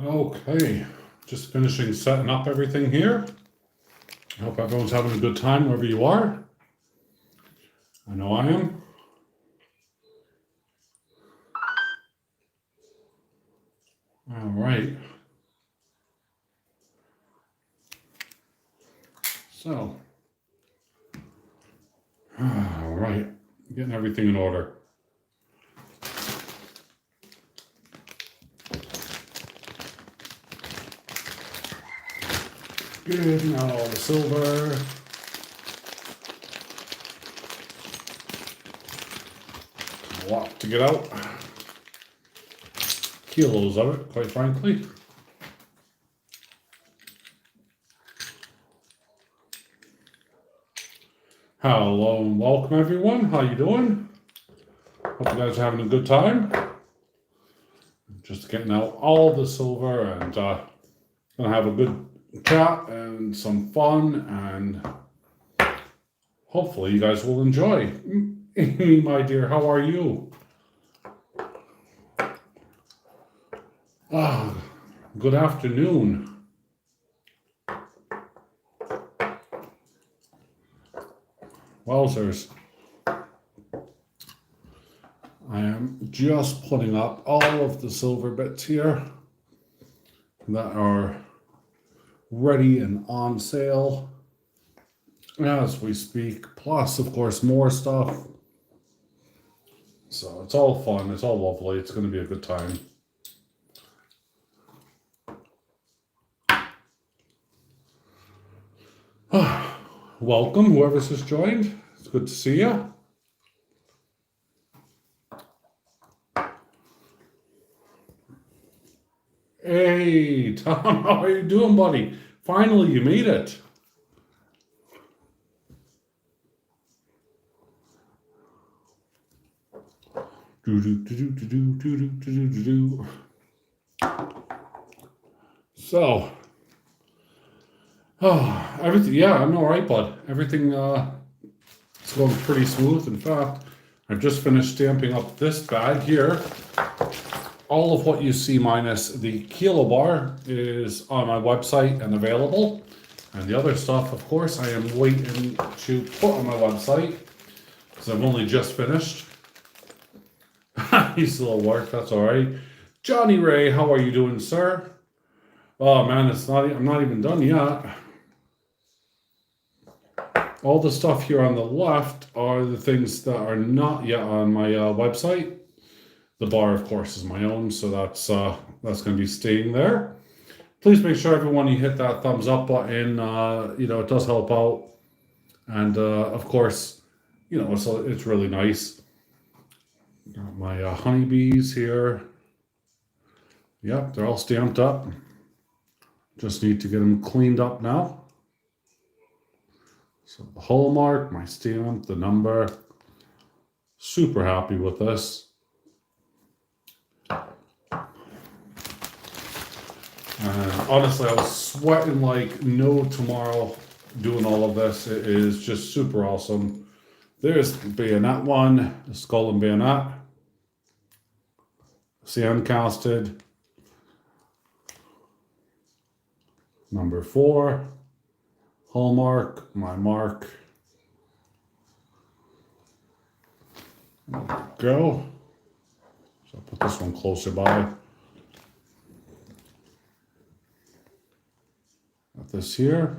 Okay, just finishing setting up everything here. I hope everyone's having a good time wherever you are. I know I am. All right. So, all right, getting everything in order. Getting out all the silver. A lot to get out. Kilos of it, quite frankly. Hello and welcome everyone. How you doing? Hope you guys are having a good time. Just getting out all the silver and gonna have a good chat and some fun, and hopefully you guys will enjoy. Amy, my dear, how are you? Good afternoon. Wowzers. I am just putting up all of the silver bits here that are ready and on sale as we speak. Plus, of course, more stuff. So it's all fun. It's all lovely. It's going to be a good time. Welcome, whoever's just joined. It's good to see you. Hey, Tom, how are you doing, buddy? Finally, you made it. So, everything, yeah, I'm all right, bud. Everything is going pretty smooth. In fact, I've just finished stamping up this bag here. All of what you see minus the kilo bar is on my website and available. And the other stuff, of course, I am waiting to put on my website because I've only just finished. He's still at work, that's all right. Johnny Ray, how are you doing, sir? Oh man, I'm not even done yet. All the stuff here on the left are the things that are not yet on my website. The bar, of course, is my own, so that's going to be staying there. Please make sure, everyone, you hit that thumbs up button. It does help out, and of course, it's really nice. Got my honeybees here. Yep, they're all stamped up. Just need to get them cleaned up now. So the hallmark, my stamp, the number. Super happy with this. And honestly, I was sweating like no tomorrow doing all of this. It is just super awesome. There's the bayonet one, the skull and bayonet. Sand casted. Number 4. Hallmark, my mark. There we go. So I'll put this one closer by. Got this here.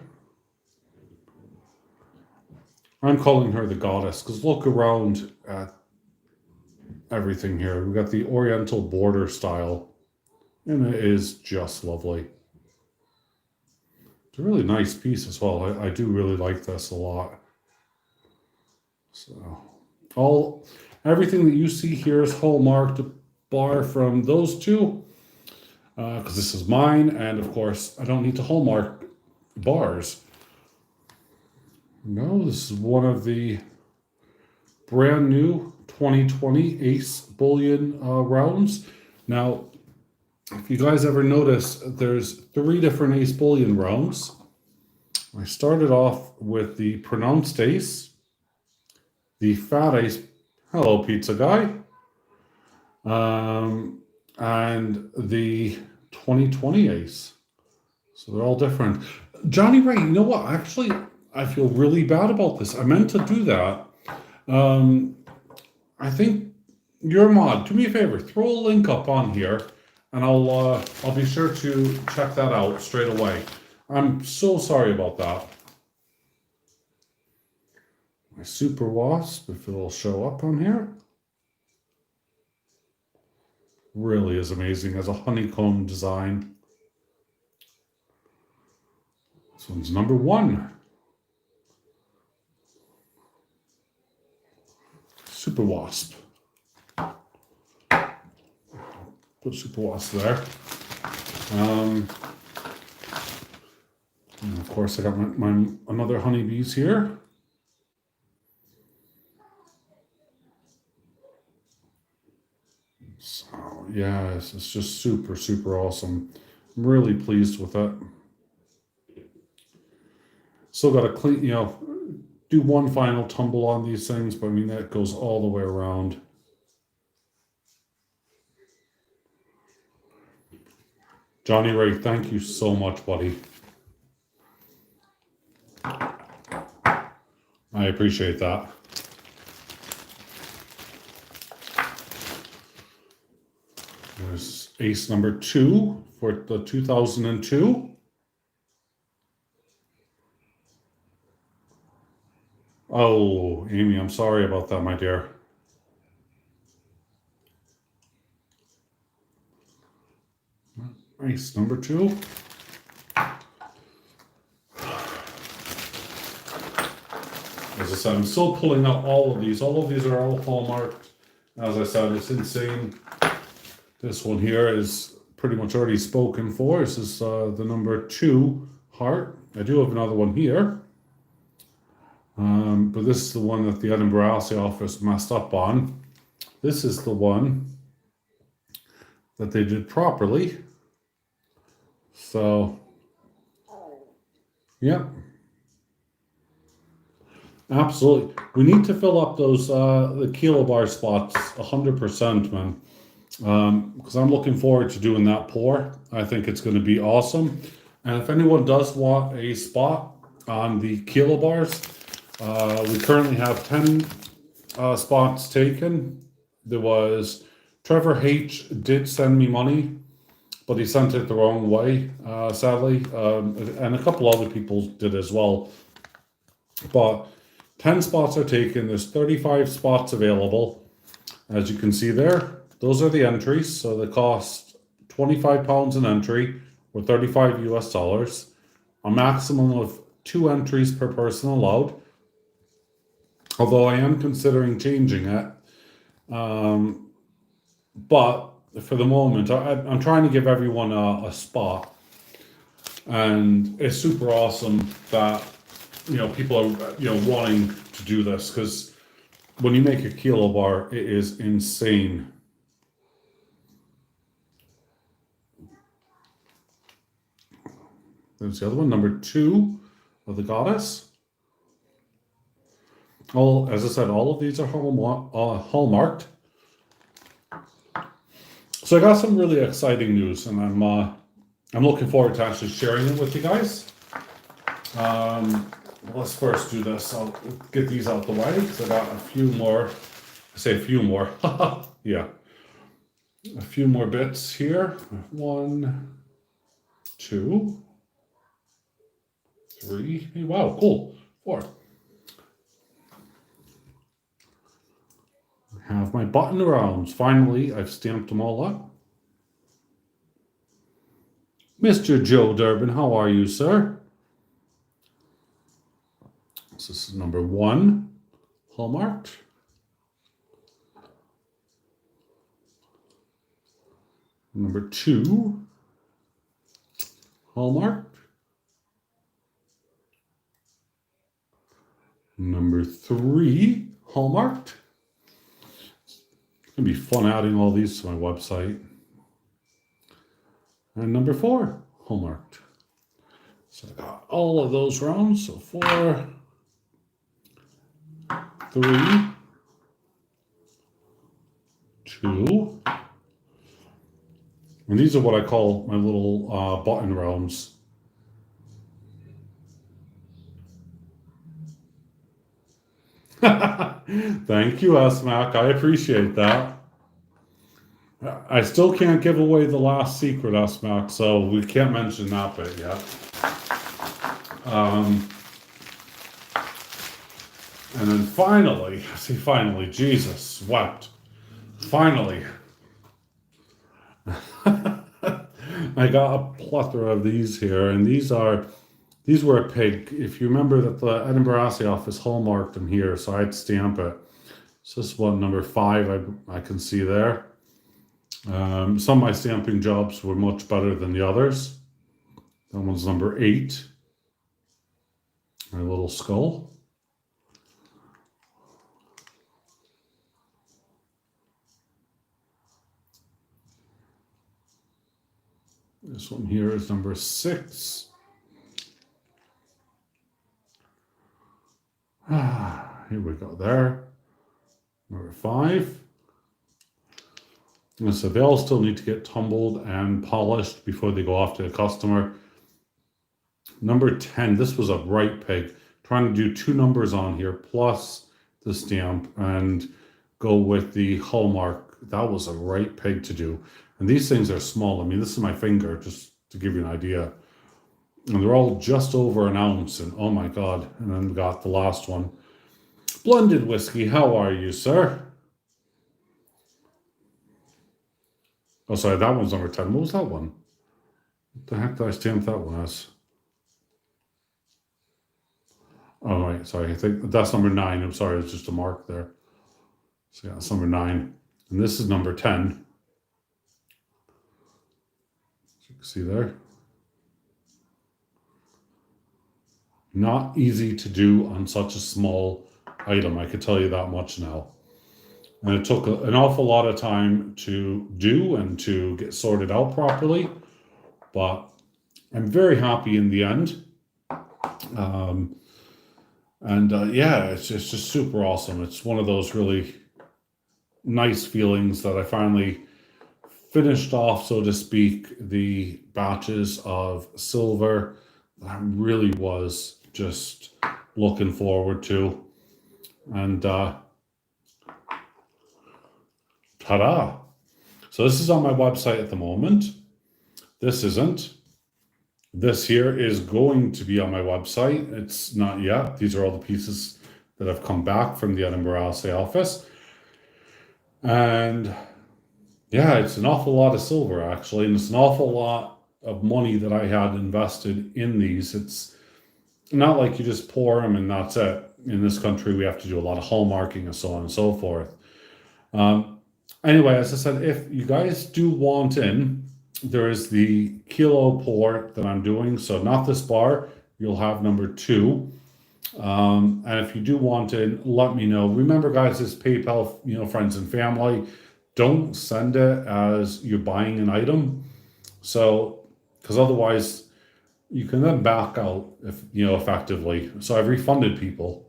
I'm calling her the goddess because look around at everything here. We've got the oriental border style, and it is just lovely. It's a really nice piece as well. I do really like this a lot. So everything that you see here is hallmarked, bar from those two, because this is mine, and of course I don't need to hallmark bars. No, this is one of the brand new 2020 AceBullion rounds. Now, if you guys ever notice, there's 3 different AceBullion rounds. I started off with the pronounced ace, the fat ace, hello pizza guy, and the 2020 Ace. So they're all different. Johnny Ray, you know what? Actually, I feel really bad about this. I meant to do that. I think you're a mod. Do me a favor, throw a link up on here, and I'll be sure to check that out straight away. I'm so sorry about that. My Super Wasp, if it'll show up on here, really is amazing as a honeycomb design. This one's number 1. Super Wasp. Put Super Wasp there. And of course, I got my another honeybees here. So yeah, it's just super, super awesome. I'm really pleased with it. Still got to clean, do one final tumble on these things, but I mean, that goes all the way around. Johnny Ray, thank you so much, buddy. I appreciate that. There's ace number 2 for the 2002. Oh, Amy, I'm sorry about that, my dear. Ace number 2. As I said, I'm still pulling out all of these. All of these are all hallmarked. As I said, it's insane. This one here is pretty much already spoken for. This is the number 2 heart. I do have another one here. But this is the one that the Edinburgh Assay office messed up on. This is the one that they did properly. So, yeah. Absolutely. We need to fill up those the kilobar spots 100%, man. Because I'm looking forward to doing that pour. I think it's going to be awesome. And if anyone does want a spot on the kilobars, we currently have 10 spots taken. There was Trevor H did send me money, but he sent it the wrong way, sadly. And a couple other people did as well. But 10 spots are taken. There's 35 spots available. As you can see there, those are the entries. So they cost £25 an entry, or 35 US dollars. A maximum of 2 entries per person allowed. Although I am considering changing it. But for the moment, I'm trying to give everyone a spot. And it's super awesome that people are wanting to do this, because when you make a kilobar, it is insane. There's the other one, number 2 of the Goddess. As I said, all of these are hallmarked. So I got some really exciting news, and I'm looking forward to actually sharing it with you guys. Let's first do this. I'll get these out the way, because I got a few more. I say a few more. Yeah. A few more bits here. 1, 2, 3. Hey, wow, cool. 4. I have my button rounds. Finally, I've stamped them all up. Mr. Joe Durbin, how are you, sir? This is number 1, hallmarked. Number 2, hallmarked. Number 3, hallmarked. It's going to be fun adding all these to my website. And number 4, hallmarked. So I got all of those rounds. So 4, 3, 2, And these are what I call my little button rounds. Thank you, S-Mac. I appreciate that. I still can't give away the last secret, S-Mac, so we can't mention that bit yet. And then finally, Jesus wept. Finally, I got a plethora of these here, and these were a pig. If you remember that the Edinburgh Assay Office hallmarked them here, so I'd stamp it. So this is one, number 5, I can see there. Some of my stamping jobs were much better than the others. That one's number 8. My little skull. This one here is number 6. Here we go there. Number 5. And so they all still need to get tumbled and polished before they go off to a customer. Number 10, this was a right pig. Trying to do 2 numbers on here plus the stamp and go with the hallmark. That was a right pig to do. And these things are small. I mean, this is my finger, just to give you an idea. And they're all just over an ounce. And oh my God. And then we got the last one. Blended whiskey, how are you, sir? Oh, sorry, that one's number 10. What was that one? What the heck did I stamp that one as? Oh, right, sorry. I think that's number 9. I'm sorry, it's just a mark there. So yeah, it's number 9. And this is number 10. As you can see there. Not easy to do on such a small item, I could tell you that much now. And it took an awful lot of time to do and to get sorted out properly. But I'm very happy in the end. Yeah, it's just super awesome. It's one of those really nice feelings that I finally finished off, so to speak, the batches of silver that I really was just looking forward to. And ta-da! So this is on my website at the moment. This isn't. This here is going to be on my website. It's not yet. These are all the pieces that have come back from the Edinburgh Assay Office. And yeah, it's an awful lot of silver, actually. And it's an awful lot of money that I had invested in these. It's not like you just pour them and that's it. In this country, we have to do a lot of hallmarking and so on and so forth. Anyway, as I said, if you guys do want in, there is the kilo pour that I'm doing. So not this bar, you'll have number 2. And if you do want in, let me know. Remember, guys, it's PayPal, friends and family. Don't send it as you're buying an item. So, because otherwise you can then back out, if effectively. So I've refunded people.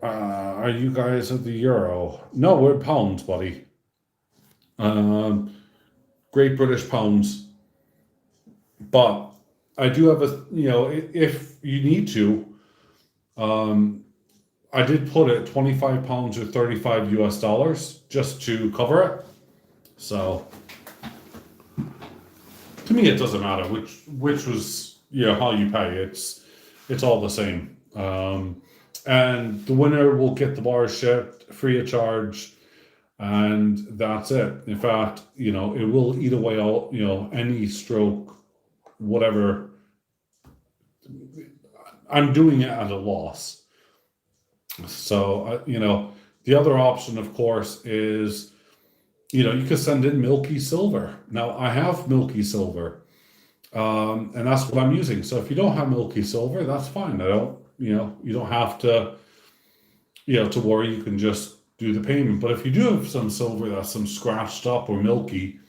Are you guys at the euro? No, we're pounds, buddy. Great British pounds. But I do have if you need to, I did put it 25 pounds or 35 US dollars just to cover it. So to me, it doesn't matter which was, how you pay. It's all the same. And the winner will get the bar shipped free of charge, and that's it. In fact, it will eat away all, any stroke, whatever. I'm doing it at a loss. So, the other option, of course, is, you could send in milky silver. Now, I have milky silver, and that's what I'm using. So if you don't have milky silver, that's fine. You don't have to, to worry. You can just do the payment. But if you do have some silver that's some scratched up or milky,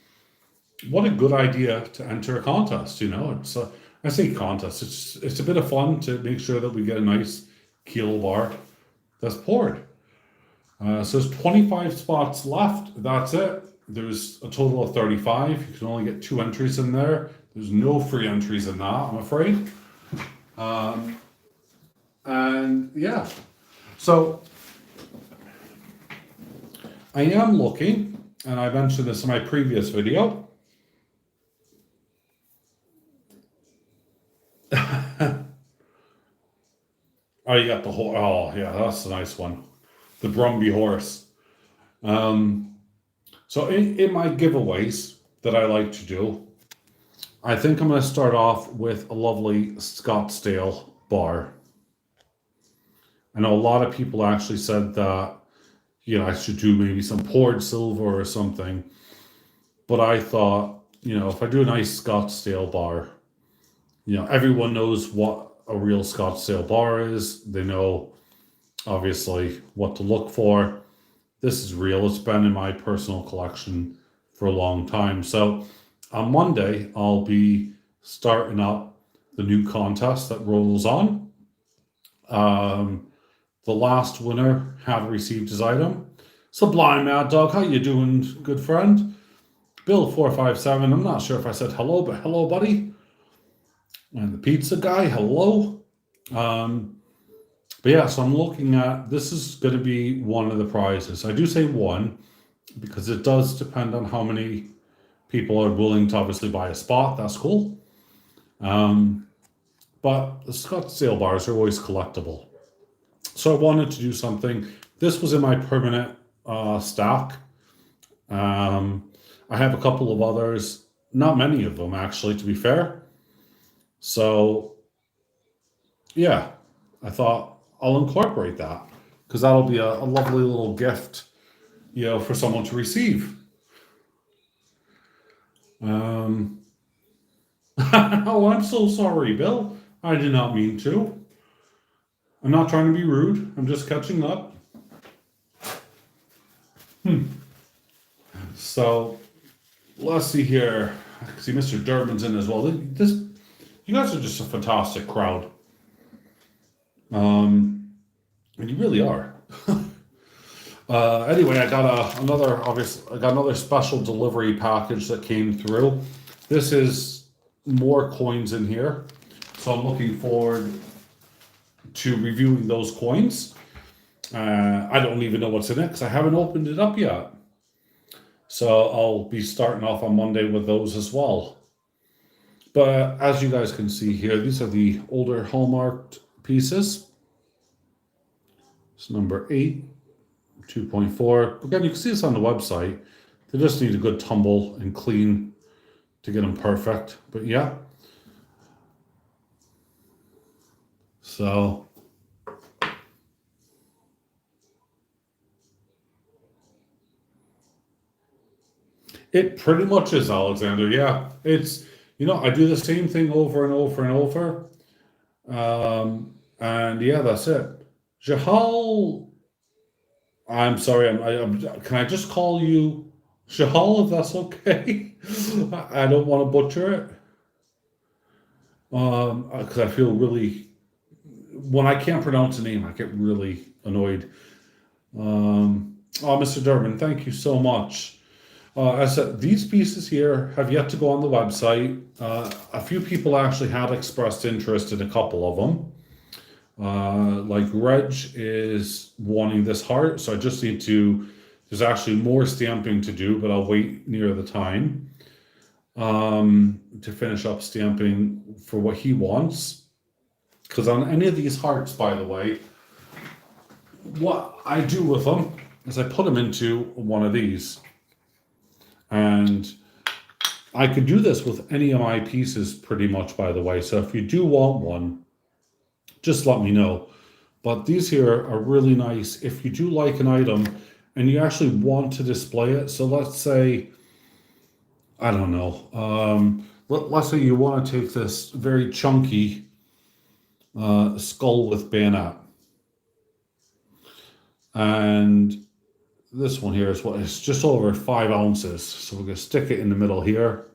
what a good idea to enter a contest. It's I say contest. It's a bit of fun to make sure that we get a nice kilo bar that's poured. So there's 25 spots left. That's it. There's a total of 35. You can only get 2 entries in there. There's no free entries in that, I'm afraid. And yeah, so I am looking, and I mentioned this in my previous video. Oh, you got the whole, oh yeah, that's a nice one. The Brumby horse. So in my giveaways that I like to do, I think I'm going to start off with a lovely Scottsdale bar. I know a lot of people actually said that, I should do maybe some poured silver or something. But I thought, if I do a nice Scottsdale bar, everyone knows what a real Scottsdale bar is. They know, obviously, what to look for. This is real. It's been in my personal collection for a long time. So on Monday, I'll be starting up the new contest that rolls on. The last winner had received his item. Sublime Mad Dog, how you doing, good friend? Bill457, I'm not sure if I said hello, but hello, buddy. And the pizza guy, hello. But yeah, so I'm looking at, this is going to be one of the prizes. I do say one, because it does depend on how many people are willing to obviously buy a spot. That's cool. But the Scottsdale bars are always collectible. So I wanted to do something. This was in my permanent stack. I have a couple of others, not many of them actually, to be fair. So yeah, I thought I'll incorporate that because that'll be a lovely little gift, for someone to receive. Oh, I'm so sorry, Bill. I did not mean to. I'm not trying to be rude. I'm just catching up. So let's see here. See, Mr. Durbin's in as well. You guys are just a fantastic crowd. And you really are. Anyway, I got another special delivery package that came through. This is more coins in here, so I'm looking forward to reviewing those coins. I don't even know what's in it because I haven't opened it up yet. So I'll be starting off on Monday with those as well. But as you guys can see here, these are the older hallmarked pieces. It's number 8, 2.4. Again, you can see this on the website. They just need a good tumble and clean to get them perfect. But yeah. So it pretty much is, Alexander. Yeah. It's, I do the same thing over and over and over. And yeah, that's it. Jahal, I'm sorry. Can I just call you Jahal if that's okay? I don't want to butcher it. Because I feel really, when I can't pronounce a name, I get really annoyed. Mr. Durbin, thank you so much. As I said, these pieces here have yet to go on the website. A few people actually had expressed interest in a couple of them. Like Reg is wanting this heart, so I just need to, there's actually more stamping to do, but I'll wait near the time to finish up stamping for what he wants. Because on any of these hearts, by the way, what I do with them is I put them into one of these. And I could do this with any of my pieces pretty much, by the way. So if you do want one, just let me know. But these here are really nice if you do like an item and you actually want to display it. So let's say, I don't know, let's say you want to take this very chunky skull with bayonet. And this one here is it's just over 5 ounces. So we're going to stick it in the middle here.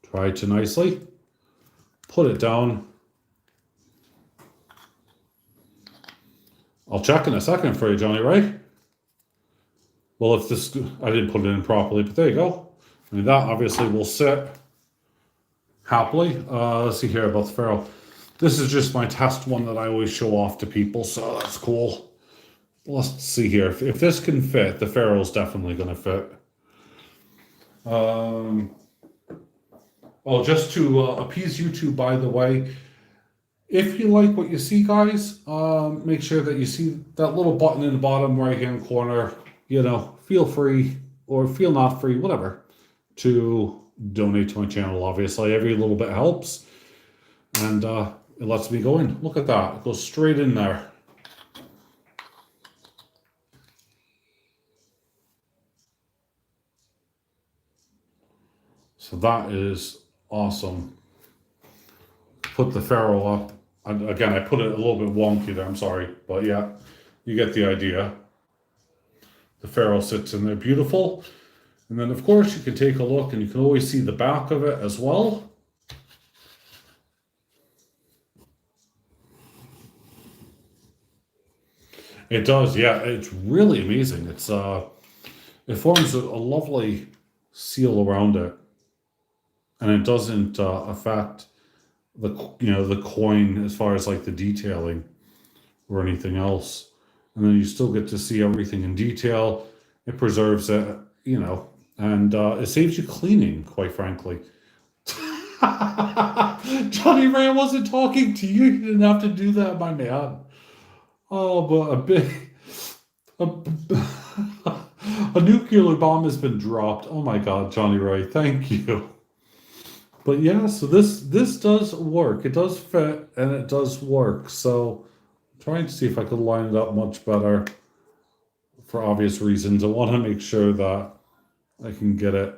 Try to nicely put it down. I'll check in a second for you, Johnny, right? Well, if this, I didn't put it in properly, but there you go. I mean, that obviously will sit happily. Let's see here about the ferrule. This is just my test one that I always show off to people, so that's cool. Let's see here. If this can fit, the ferrule's definitely going to fit. Oh, just to appease you two, by the way, if you like what you see, guys, make sure that you see that little button in the bottom right-hand corner. You know, feel free or feel not free, whatever, to donate to my channel. Obviously, every little bit helps, and it lets me go in. Look at that. It goes straight in there. So that is awesome. Put the ferrule up. And again, I put it a little bit wonky there, I'm sorry. But yeah, you get the idea. The ferrule sits in there beautiful. And then, of course, you can take a look and you can always see the back of it as well. It does, yeah. It's really amazing. It forms a lovely seal around it. And it doesn't affect the coin as far as like the detailing or anything else. And then you still get to see everything in detail. It preserves it, and it saves you cleaning, quite frankly. Johnny Ray, I wasn't talking to you. You didn't have to do that, my man. Oh, but a, a nuclear bomb has been dropped. Oh my God, Johnny Ray, thank you. But yeah, so this does work. It does fit and it does work. So I'm trying to see if I could line it up much better for obvious reasons. I want to make sure that I can get it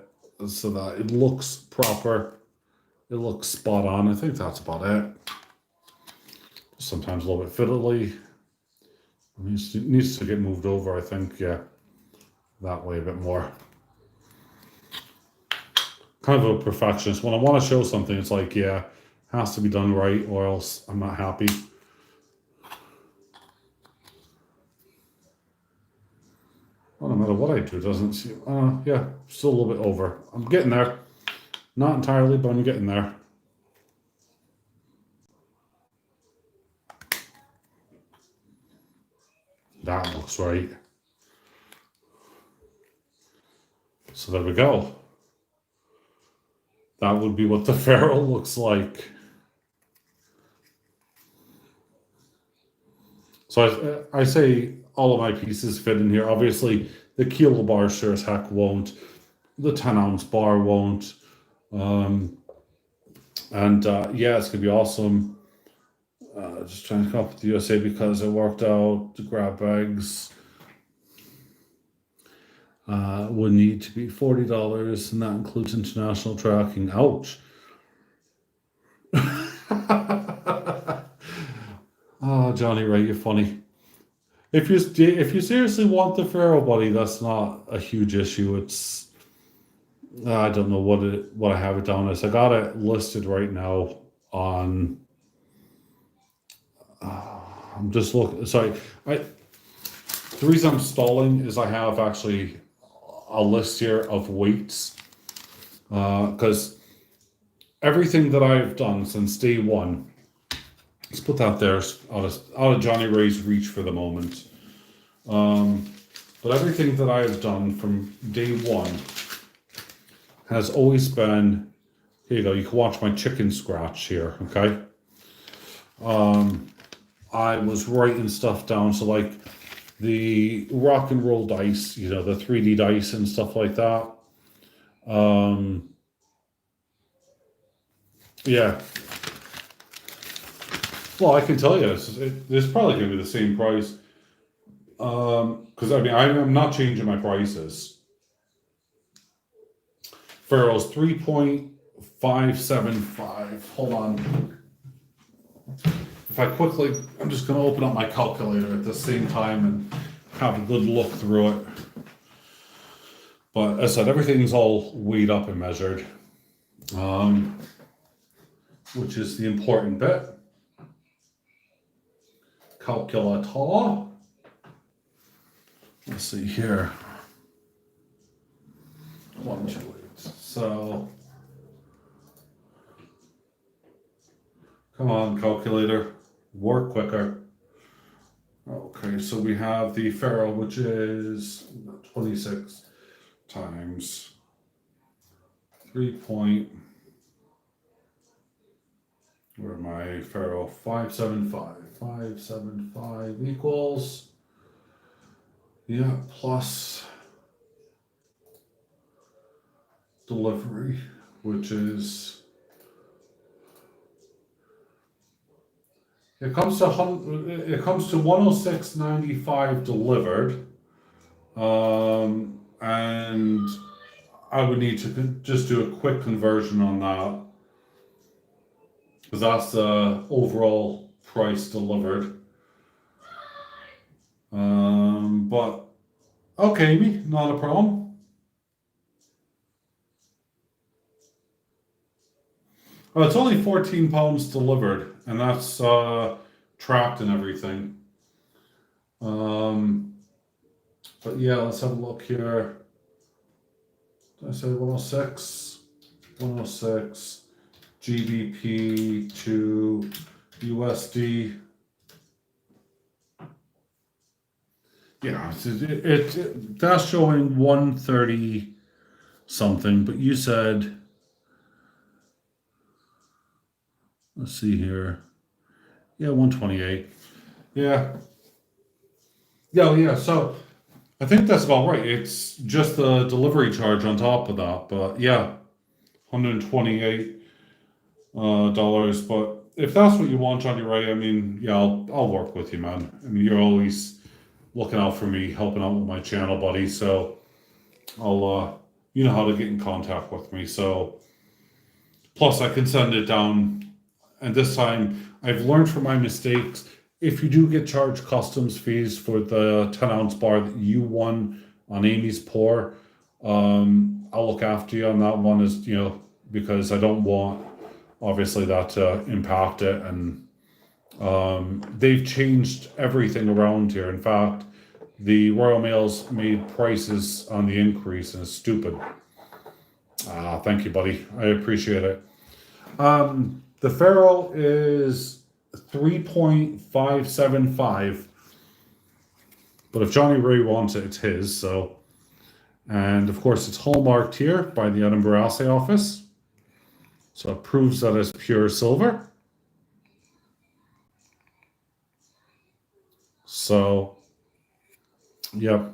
so that it looks proper. It looks spot on. I think that's about it. Sometimes a little bit fiddly. It needs to get moved over, I think. Yeah, that way a bit more. Kind of a perfectionist. When I want to show something, it's like, yeah, has to be done right or else I'm not happy. Well, no matter what I do, it doesn't seem, yeah, still a little bit over. I'm getting there. Not entirely, but I'm getting there. That looks right. So there we go. That would be what the ferrule looks like. So I say all of my pieces fit in here. Obviously, the kilo bar sure as heck won't. The 10-ounce bar won't. Yeah, it's going to be awesome. Just trying to come up with the USA because it worked out. The grab bags would need to be $40, and that includes international tracking. Ouch. Oh, Johnny Ray, you're funny. If you seriously want the ferrule buddy, that's not a huge issue. It's I don't know what I have it down as. I got it listed right now on. I'm just looking. Sorry, the reason I'm stalling is I have actually a list here of weights because everything that I've done since day one. Let's put that there out of Johnny Ray's reach for the moment. But everything that I have done from day one has always been, here you go, you can watch my chicken scratch here, okay? I was writing stuff down, so like the rock and roll dice, the 3D dice and stuff like that. Yeah. Well, I can tell you, it's probably going to be the same price. Because I'm not changing my prices. Ferrule's 3.575. Hold on. If I quickly, I'm just going to open up my calculator at the same time and have a good look through it. But as I said, everything's all weighed up and measured, which is the important bit. Calculator. Let's see here. 128. So, come on, calculator, work quicker. Okay, so we have the ferrule, which is 26 times 3 point, where am I, ferrule, 575. 575 equals, yeah, plus delivery, which is, it comes to 106.95 delivered, and I would need to just do a quick conversion on that, because that's the overall price delivered. But okay, Amy, not a problem. Well, it's only 14 pounds delivered, and that's tracked and everything. But yeah, let's have a look here. Did I say 106? 106 GBP to USD. Yeah, that's showing 130 something, but you said, let's see here. Yeah, 128. Yeah. Yeah, so I think that's about right. It's just the delivery charge on top of that, but yeah, $128 dollars. But if that's what you want, Johnny Ray, I mean, yeah, I'll work with you, man. I mean, you're always looking out for me, helping out with my channel, buddy. So I'll you know how to get in contact with me. So plus I can send it down, and this time I've learned from my mistakes. If you do get charged customs fees for the 10-ounce bar that you won on Amy's pour, I'll look after you on that one, as you know, because I don't want obviously that to impact it. And they've changed everything around here. In fact, the Royal Mail's made prices on the increase, and it's stupid. Thank you, buddy. I appreciate it. The ferrule is 3.575, but if Johnny Ray wants it, it's his. So, and of course, it's hallmarked here by the Edinburgh Assay Office, so it proves that it's pure silver. So, yep.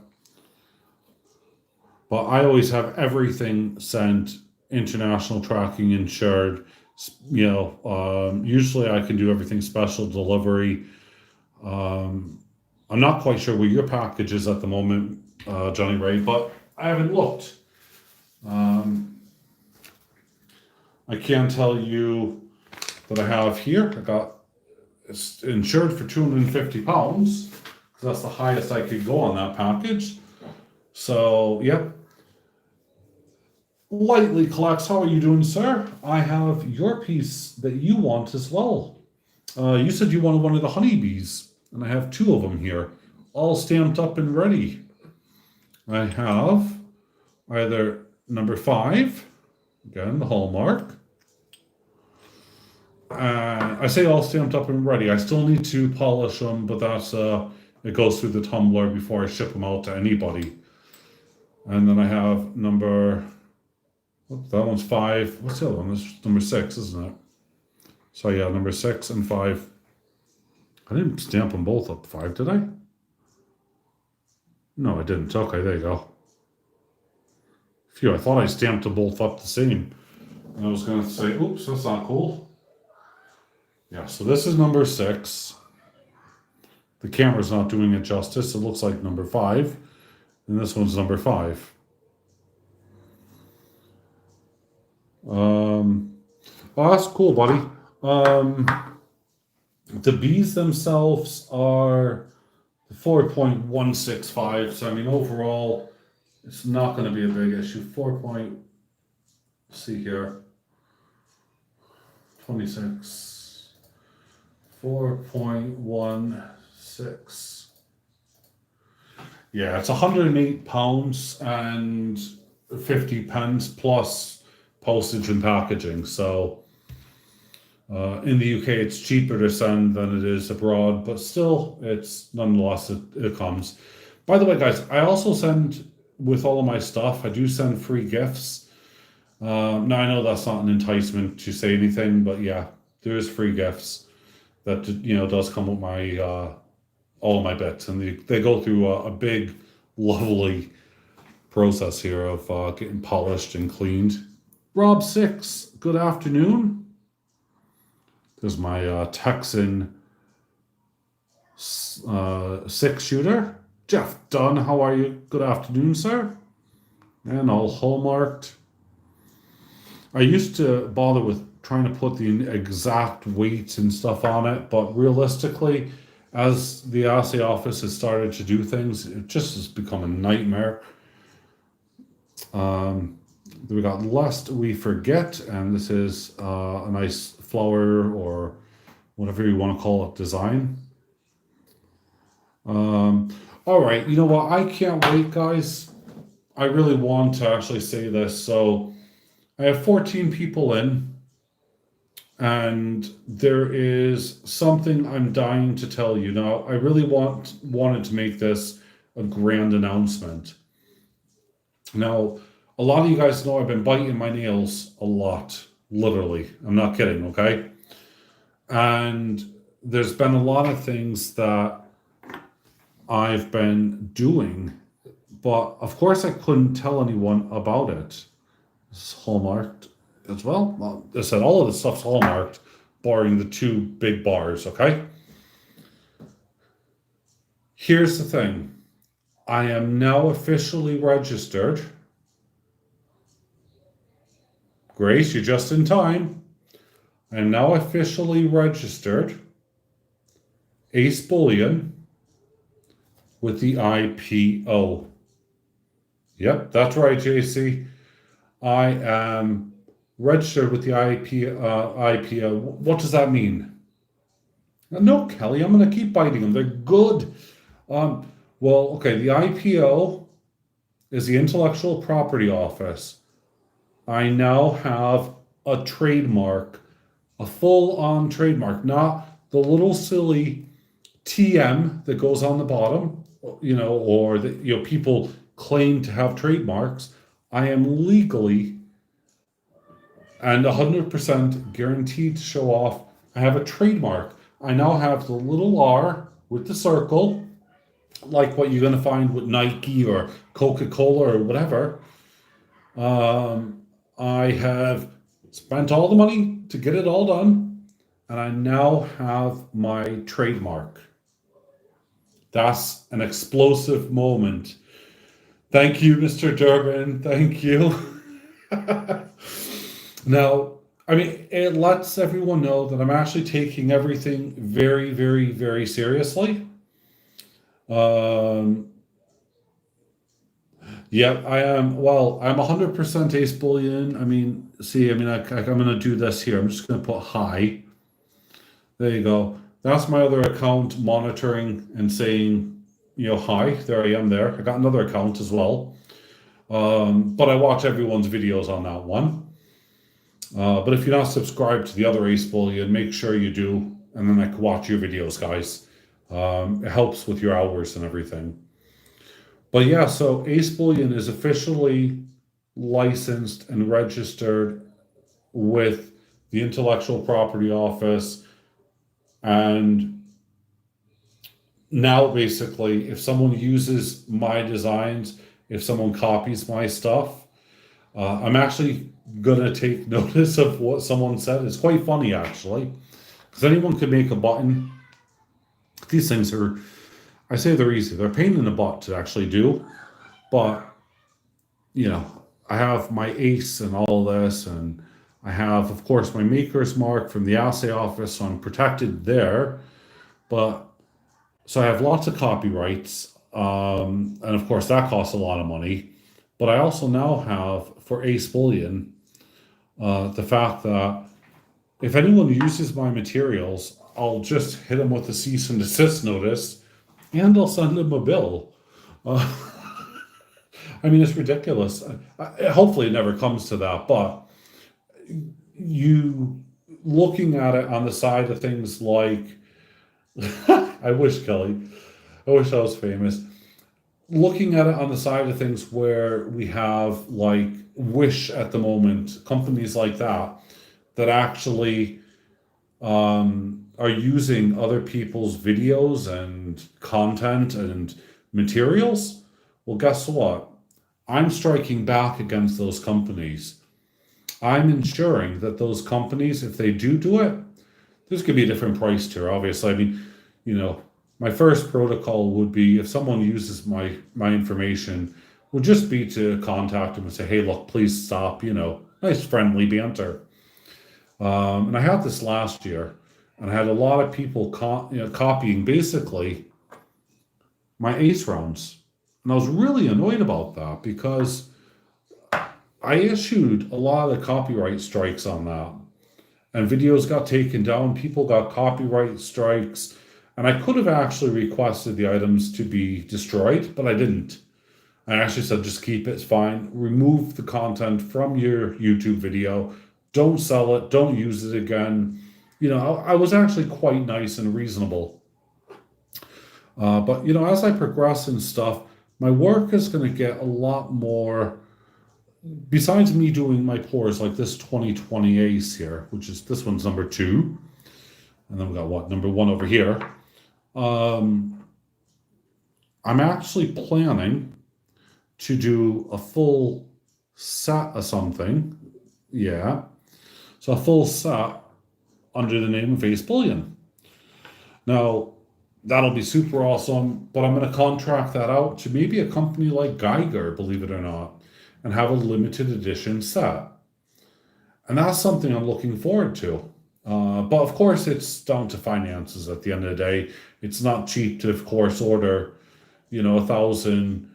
But I always have everything sent international tracking insured. You know, usually I can do everything special delivery. I'm not quite sure where your package is at the moment, Johnny Ray, but I haven't looked. I can tell you that I have here. I got it's insured for 250 pounds. That's the highest I could go on that package. So, yep. Lightly Collects, how are you doing, sir? I have your piece that you want as well. You said you wanted one of the honeybees, and I have 2 of them here, all stamped up and ready. I have either number 5, again, the hallmark. I say all stamped up and ready. I still need to polish them, but that's it goes through the tumbler before I ship them out to anybody. And then I have number, that one's 5. What's the other one? This is number 6, isn't it? So yeah, number 6 and 5. I didn't stamp them both up 5, did I? No, I didn't. Okay, there you go. Phew, I thought I stamped them both up the same. And I was going to say, oops, that's not cool. Yeah, so this is number 6. The camera's not doing it justice. It looks like number 5. And this one's number 5. Oh, that's cool, buddy. The bees themselves are 4.165. So, I mean, overall, it's not going to be a big issue. 26. 4.16. Yeah, it's 108 pounds, and 50 pence plus postage and packaging. So in the UK, it's cheaper to send than it is abroad, but still, it's nonetheless, it comes. By the way, guys, I also send with all of my stuff, I do send free gifts. Now, I know that's not an enticement to say anything, but yeah, there is free gifts that, does come with my all of my bits, and they go through a big, lovely process here of getting polished and cleaned. Rob 6, good afternoon. There's my Texan 6-shooter. Jeff Dunn, how are you? Good afternoon, sir. And all hallmarked. I used to bother with trying to put the exact weights and stuff on it, but realistically, as the assay office has started to do things, it just has become a nightmare. We got Lest We Forget, and this is a nice flower or whatever you want to call it design. All right, you know what? I can't wait, guys. I really want to actually say this. So I have 14 people in, and there is something I'm dying to tell you. Now, I really wanted to make this a grand announcement. Now, a lot of you guys know I've been biting my nails a lot, literally. I'm not kidding, okay? And there's been a lot of things that I've been doing, but of course I couldn't tell anyone about it. It's hallmarked as well. Well, I said all of this stuff's hallmarked, barring the 2 big bars, okay? Here's the thing. I am now officially registered. Grace, you're just in time. I am now officially registered AceBullion with the IPO. Yep, that's right, JC. I am registered with the IPO. What does that mean? No, Kelly, I'm going to keep biting them. They're good. Well, okay, the IPO is the Intellectual Property Office. I now have a trademark, a full-on trademark, not the little silly TM that goes on the bottom, or that, people claim to have trademarks. I am legally and 100% guaranteed to show off. I have a trademark. I now have the little R with the circle, like what you're going to find with Nike or Coca-Cola or whatever. I have spent all the money to get it all done, and I now have my trademark. That's an explosive moment. Thank you, Mr. Durbin. Thank you. Now, it lets everyone know that I'm actually taking everything very, very, very seriously. Yeah, I am. Well, I'm 100% AceBullion. I'm going to do this here. I'm just going to put hi. There you go. That's my other account monitoring and saying, hi. There I am there. I got another account as well. But I watch everyone's videos on that one. But if you're not subscribed to the other AceBullion, make sure you do. And then I can watch your videos, guys. It helps with your hours and everything. But yeah, so AceBullion is officially licensed and registered with the Intellectual Property Office. And now basically, if someone uses my designs, if someone copies my stuff, I'm actually going to take notice of what someone said. It's quite funny, actually, because anyone could make a button. These things are, I say they're easy. They're a pain in the butt to actually do. But, I have my ACE and all this, and I have, of course, my maker's mark from the assay office, so I'm protected there. But, so I have lots of copyrights, and of course that costs a lot of money. But I also now have, for AceBullion, the fact that if anyone uses my materials, I'll just hit them with a cease and desist notice, and I'll send them a bill. I mean, it's ridiculous. Hopefully, it never comes to that, but you looking at it on the side of things like, I wish, Kelly, I wish I was famous. Looking at it on the side of things where we have like Wish at the moment, companies like that, that actually are using other people's videos and content and materials. Well, guess what? I'm striking back against those companies. I'm ensuring that those companies, if they do it, there's going to be a different price tier, obviously. I mean, you know, my first protocol would be if someone uses my information, would just be to contact them and say, hey, look, please stop, nice friendly banter. And I had this last year, and I had a lot of people copying basically my ace rounds. And I was really annoyed about that because I issued a lot of copyright strikes on that. And videos got taken down, people got copyright strikes, and I could have actually requested the items to be destroyed, but I didn't. I actually said, just keep it, it's fine. Remove the content from your YouTube video. Don't sell it, don't use it again. I was actually quite nice and reasonable. But as I progress and stuff, my work is going to get a lot more. Besides me doing my pours like this 2020 ace here, which is this one's number 2, and then we got what, number 1 over here. I'm actually planning to do a full set of something. Yeah. So a full set under the name of AceBullion. Now, that'll be super awesome, but I'm going to contract that out to maybe a company like Geiger, believe it or not, and have a limited edition set. And that's something I'm looking forward to. But of course, it's down to finances at the end of the day. It's not cheap to, of course, order, 1,000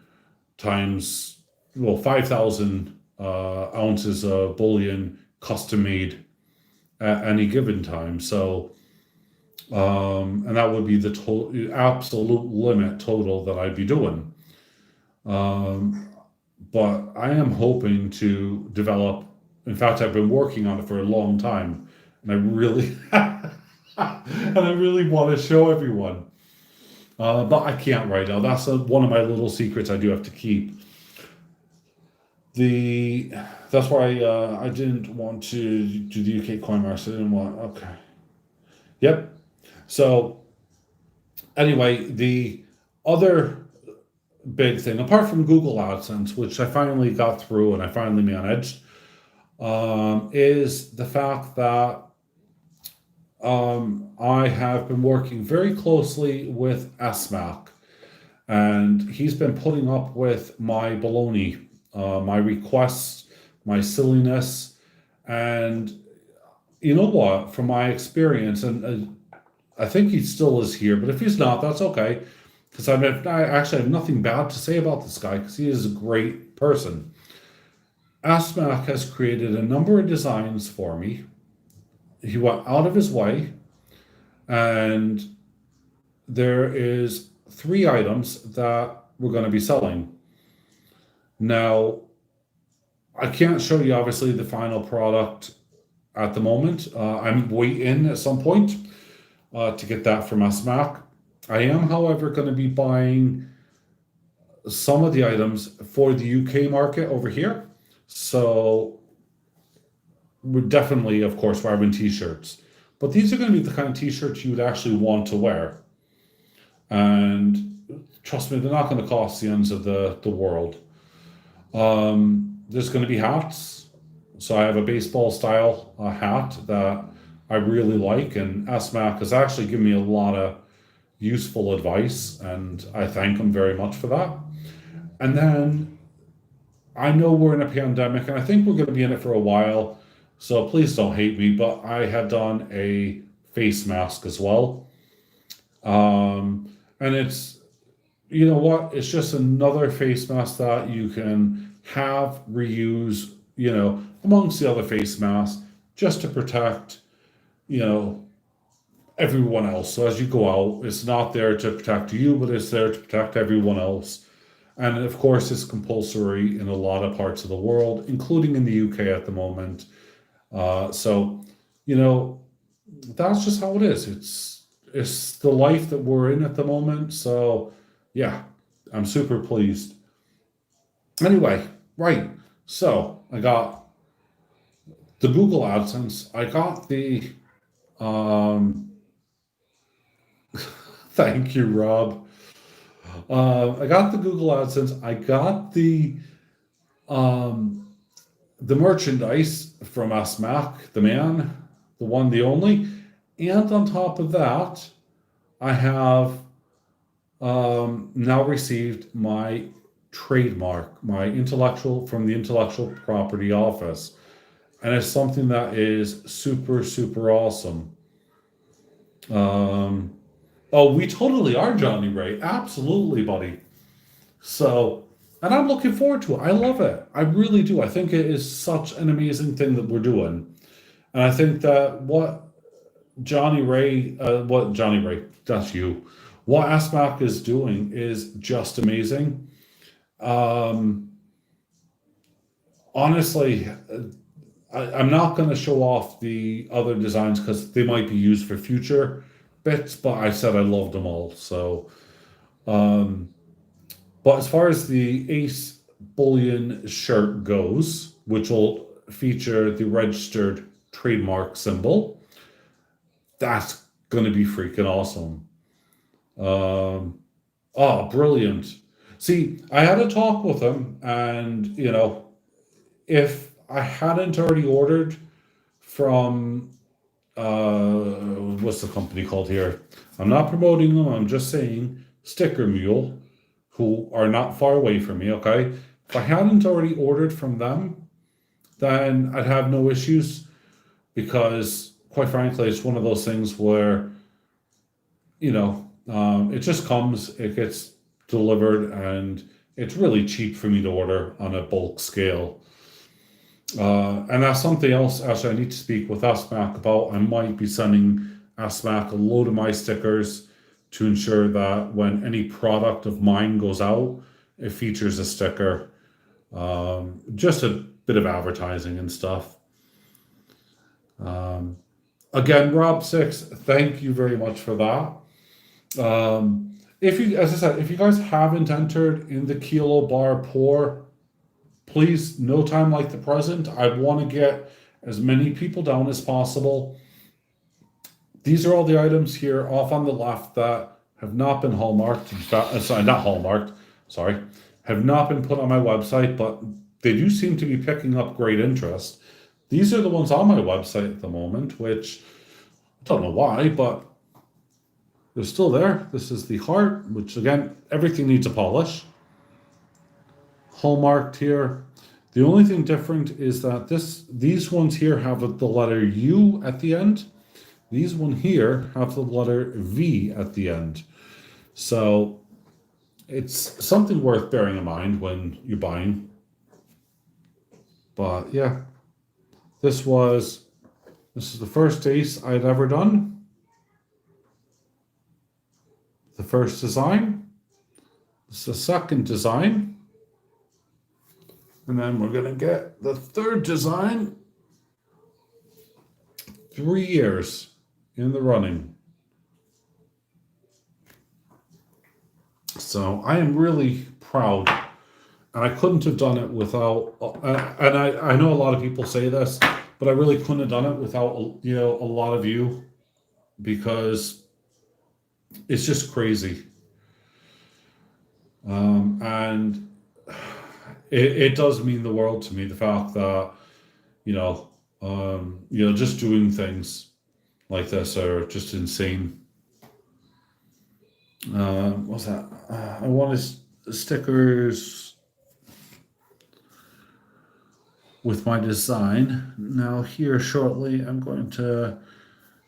times, 5,000 ounces of bullion custom made at any given time. So, and that would be the absolute limit total that I'd be doing. But I am hoping to develop. In fact, I've been working on it for a long time, and I really, want to show everyone. But I can't right now. That's one of my little secrets I do have to keep. That's why I didn't want to do the UK coin market. I didn't want. Okay. Yep. So anyway, the other big thing, apart from Google AdSense, which I finally got through and I finally managed, is the fact that I have been working very closely with SMAC, and he's been putting up with my baloney, my requests, my silliness, and you know what? From my experience, and I think he still is here, but if he's not, that's okay. Because I actually have nothing bad to say about this guy, because he is a great person. AceBullion has created a number of designs for me. He went out of his way, and there is 3 items that we're going to be selling. Now, I can't show you, obviously, the final product at the moment. I'm waiting at some point to get that from AceBullion. I am, however, going to be buying some of the items for the UK market over here. So we're definitely, of course, wearing t-shirts. But these are going to be the kind of t-shirts you would actually want to wear. And trust me, they're not going to cost the ends of the world. There's going to be hats. So I have a baseball style hat that I really like. And AceBullion has actually given me a lot of useful advice, and I thank him very much for that. And then I know we're in a pandemic, and I think we're going to be in it for a while, so please don't hate me, but I had done a face mask as well. And it's, you know what, it's just another face mask that you can have, reuse, amongst the other face masks, just to protect, everyone else. So as you go out, it's not there to protect you, but it's there to protect everyone else. And of course, it's compulsory in a lot of parts of the world, including in the UK at the moment. So, you know, that's just how it is. It's the life that we're in at the moment. So, yeah, I'm super pleased. Anyway, right. So I got the Google AdSense. I got the um, thank you, Rob. I got the Google AdSense. I got um, the merchandise from ASMAC, the man, the one, the only. And on top of that, I have now received my trademark, my intellectual from the Intellectual Property Office. And it's something that is super, super awesome. Um, oh, we totally are, Johnny Ray. Absolutely, buddy. So, and I'm looking forward to it. I love it. I really do. I think it is such an amazing thing that we're doing. And I think that what Johnny Ray, that's you, what ASMAC is doing is just amazing. Um, honestly, I'm not going to show off the other designs because they might be used for future bits, but I said I loved them all. So, um, but as far as the Ace Bullion shirt goes, which will feature the registered trademark symbol, that's going to be freaking awesome. Um, oh, brilliant. See, I had a talk with him, and if I hadn't already ordered from what's the company called here? I'm not promoting them, I'm just saying Sticker Mule, who are not far away from me, okay? If I hadn't already ordered from them, then I'd have no issues because, quite frankly, it's one of those things where, it just comes, it gets delivered, and it's really cheap for me to order on a bulk scale. And that's something else, actually, I need to speak with ASMAC about. I might be sending ASMAC a load of my stickers to ensure that when any product of mine goes out, it features a sticker. Just a bit of advertising and stuff. Um, Again, Rob6, thank you very much for that. If you, as I said, if you guys haven't entered in the Kilo Bar Pour, please, no time like the present. I want to get as many people down as possible. These are all the items here off on the left that have not been hallmarked. In fact, sorry, not hallmarked. Sorry, have not been put on my website, but they do seem to be picking up great interest. These are the ones on my website at the moment, which I don't know why, but they're still there. This is the heart, which again, everything needs a polish. Hallmarked here. The only thing different is that these ones here have the letter U at the end. These one here have the letter V at the end. So it's something worth bearing in mind when you're buying. But yeah, this is the first Ace I'd ever done. The first design. This is the second design. And then we're going to get the third design. 3 years in the running. So I am really proud. And I couldn't have done it without, and I know a lot of people say this, but I really couldn't have done it without, a lot of you, because it's just crazy. And it does mean the world to me, the fact that, just doing things like this are just insane. What's that? I wanted stickers with my design. Now here shortly, I'm going to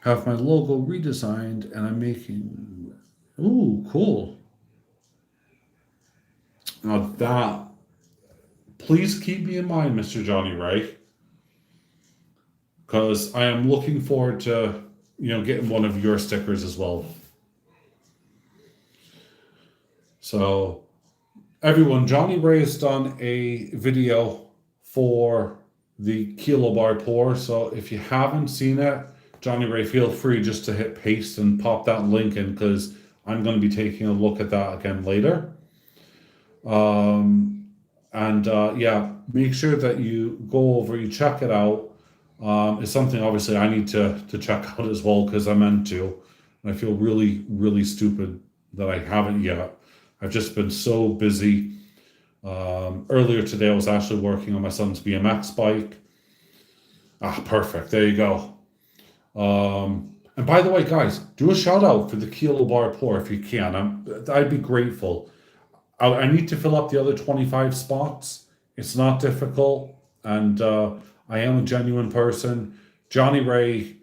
have my logo redesigned, and I'm making, ooh, cool. Now that, please keep me in mind, Mr. Johnny Ray, because I am looking forward to, getting one of your stickers as well. So, Everyone, Johnny Ray has done a video for the Kilo Bar Pour. So if you haven't seen it, Johnny Ray, feel free just to hit paste and pop that link in because I'm going to be taking a look at that again later. Yeah, make sure that you go over, you check it out. It's something obviously I need to check out as well because I meant to. And I feel really, really stupid that I haven't yet. I've just been so busy. Earlier today, I was actually working on my son's BMX bike. Perfect. There you go. And by the way, guys, do a shout out for the Kilo Bar Pour if you can. I'd be grateful. I need to fill up the other 25 spots. It's not difficult, and I am a genuine person. Johnny Ray,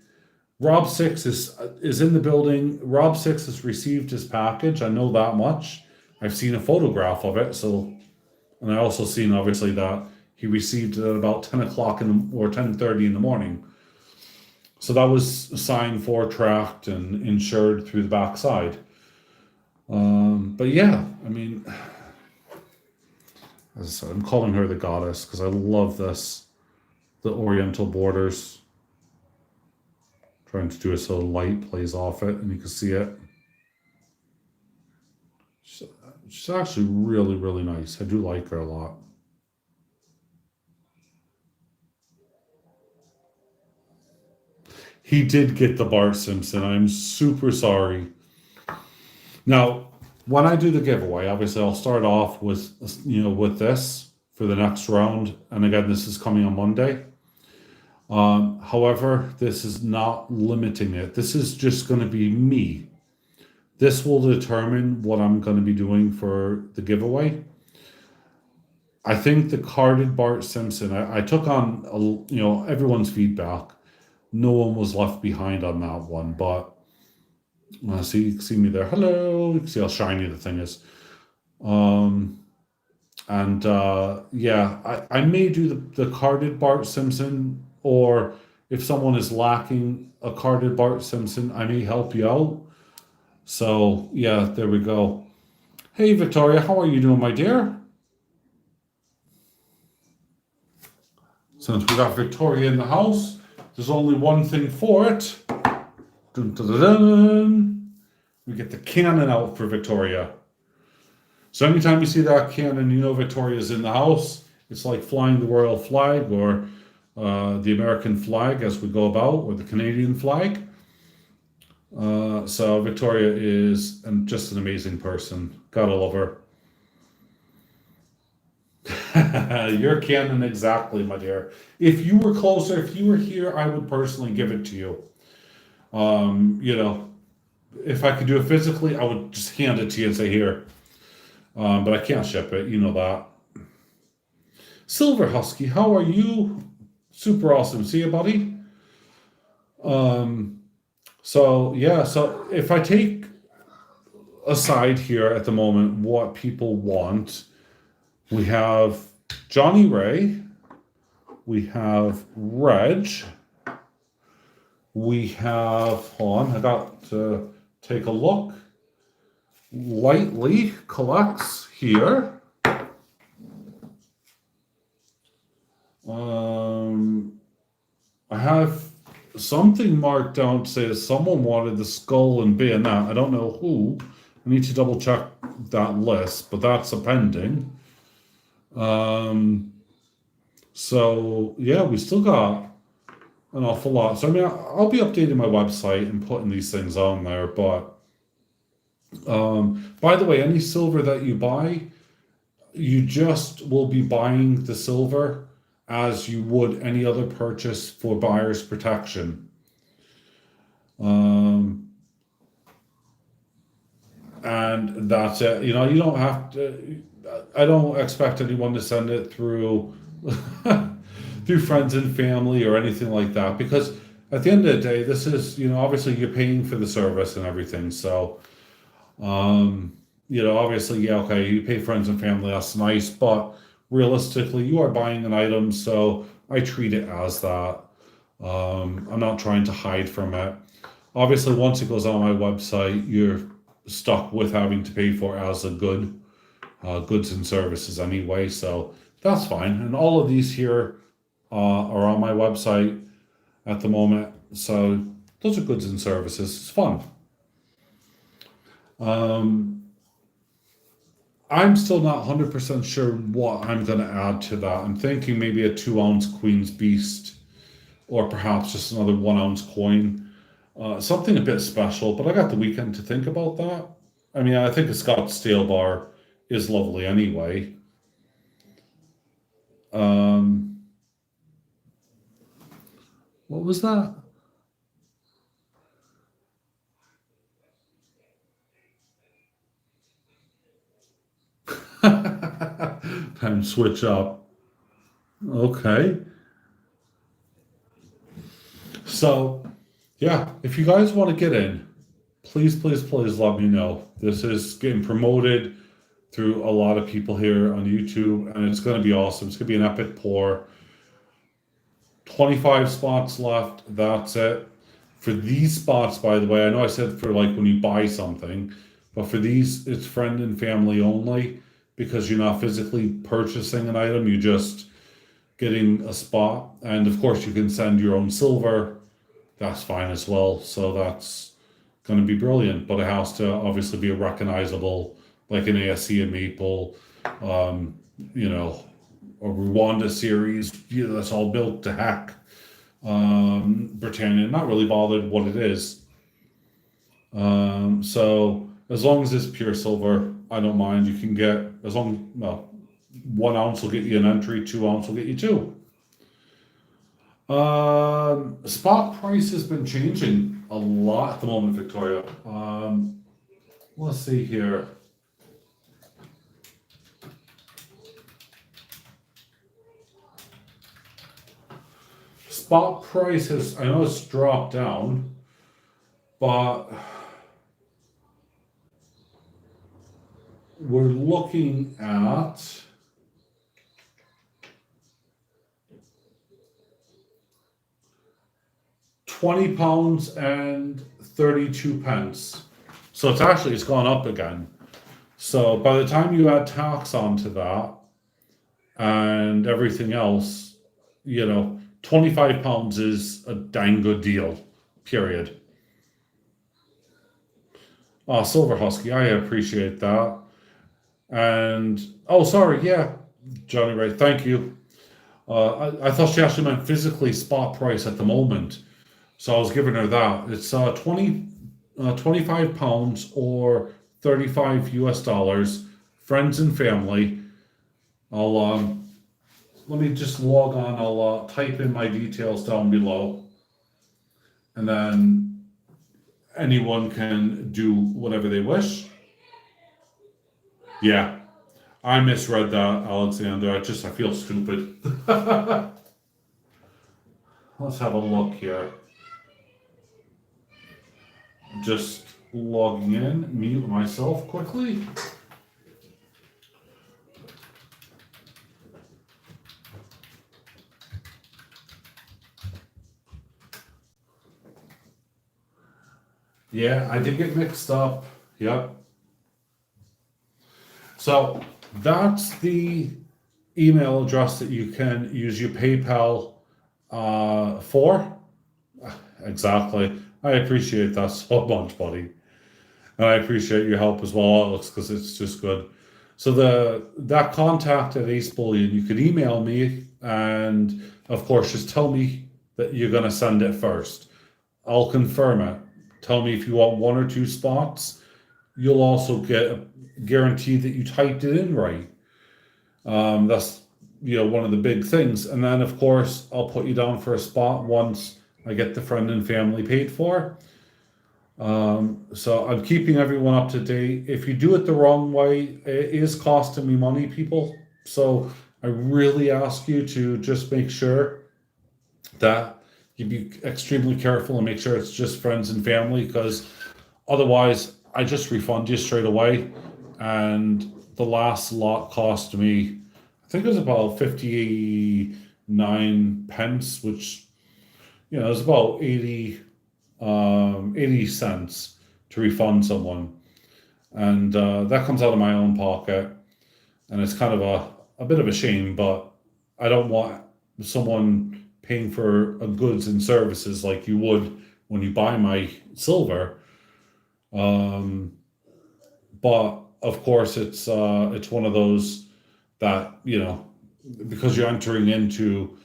Rob Six is in the building. Rob Six has received his package. I know that much. I've seen a photograph of it. And I also seen obviously that he received it at about 10 o'clock or 10:30 in the morning. So that was signed for, tracked, and insured through the backside. But yeah, I mean, as I said, I'm calling her the goddess because I love this. The oriental borders. Trying to do it so the light plays off it and you can see it. She's actually really, really nice. I do like her a lot. He did get the Bart Simpson. I'm super sorry. Now, when I do the giveaway, obviously I'll start off with this for the next round. And again, this is coming on Monday. However, this is not limiting it. This is just going to be me. This will determine what I'm going to be doing for the giveaway. I think the carded Bart Simpson, I took on, everyone's feedback. No one was left behind on that one, but you can see me there. Hello. You can see how shiny the thing is. I may do the carded Bart Simpson, or if someone is lacking a carded Bart Simpson, I may help you out. So, yeah, there we go. Hey, Victoria, how are you doing, my dear? Since we got Victoria in the house, there's only one thing for it. Dun, dun, dun, dun. We get the cannon out for Victoria. So anytime you see that cannon, you know Victoria's in the house. It's like flying the royal flag or the American flag as we go about, or the Canadian flag. So Victoria is just an amazing person. Gotta love her. Your cannon, exactly, my dear. If you were closer, if you were here, I would personally give it to you. If I could do it physically, I would just hand it to you and say, here. But I can't ship it, you know that. Silver Husky, how are you? Super awesome. See you, buddy? So if I take aside here at the moment what people want, we have Johnny Ray, we have Reg, we have, hold on, I got to take a look. Lightly collects here. I have something marked down to say that someone wanted the skull and bayonet. I don't know who. I need to double check that list, but that's a pending. So yeah, we still got an awful lot. So I mean, I'll be updating my website and putting these things on there. But by the way, any silver that you buy, you just will be buying the silver as you would any other purchase for buyer's protection. And that's it. You don't have to, I don't expect anyone to send it through through friends and family or anything like that, because at the end of the day, this is, obviously you're paying for the service and everything. So, obviously, yeah, okay, you pay friends and family, that's nice, but realistically, you are buying an item, so I treat it as that. I'm not trying to hide from it. Obviously, once it goes on my website, you're stuck with having to pay for it as a good. goods and services anyway, so that's fine. And all of these here are on my website at the moment, so those are goods and services. It's fun. Um, I'm still not 100% sure what I'm going to add to that. I'm thinking maybe a 2 ounce Queen's Beast, or perhaps just another 1 ounce coin. Something a bit special, but I got the weekend to think about that. I mean, I think a Scottsdale bar is lovely anyway. Um, what was that? Time to switch up. Okay. So, yeah, if you guys want to get in, please, please, please let me know. This is getting promoted through a lot of people here on YouTube, and it's going to be awesome. It's going to be an epic pour. 25 spots left. That's it. For these spots, by the way, I know I said for like when you buy something, but for these, it's friend and family only because you're not physically purchasing an item. You're just getting a spot. And of course, you can send your own silver. That's fine as well. So that's going to be brilliant. But it has to obviously be a recognizable, like an ASC and Maple, um, you know, a Rwanda series. That's all built to hack. Britannia, not really bothered what it is. So as long as it's pure silver, I don't mind. You can get as long well, 1 ounce will get you an entry, 2 ounce will get you two. Spot price has been changing a lot at the moment, Victoria. Let's see here. Spot price has, I know it's dropped down, but we're looking at £20 and 32 pence. So it's gone up again. So by the time you add tax onto that and everything else, £25 is a dang good deal. Period. Oh, Silver Husky, I appreciate that. And oh, sorry, yeah, Johnny Ray, thank you. I thought she actually meant physically spot price at the moment, so I was giving her that. It's 25 pounds or 35 US dollars. Friends and family. I'll let me just log on. I'll type in my details down below, and then anyone can do whatever they wish. Yeah, I misread that, Alexander. I feel stupid. Let's have a look here. Just logging in, mute myself quickly. Yeah, I did get mixed up. Yep. So that's the email address that you can use your PayPal for. Exactly. I appreciate that so much, buddy. And I appreciate your help as well, Alex, because it's just good. So that contact at AceBullion, you could email me and of course just tell me that you're gonna send it first. I'll confirm it. Tell me if you want 1 or 2 spots. You'll also get a guarantee that you typed it in right. That's one of the big things. And then of course I'll put you down for a spot once I get the friend and family paid for. So I'm keeping everyone up to date. If you do it the wrong way, it is costing me money, people. So I really ask you to just make sure that you be extremely careful and make sure it's just friends and family, because otherwise I just refund you straight away. And the last lot cost me, I think it was about 59 pence, which is about 80 cents to refund someone. And that comes out of my own pocket. And it's kind of a bit of a shame, but I don't want someone paying for goods and services like you would when you buy my silver. Um, but of course, it's one of those that, because you're entering into,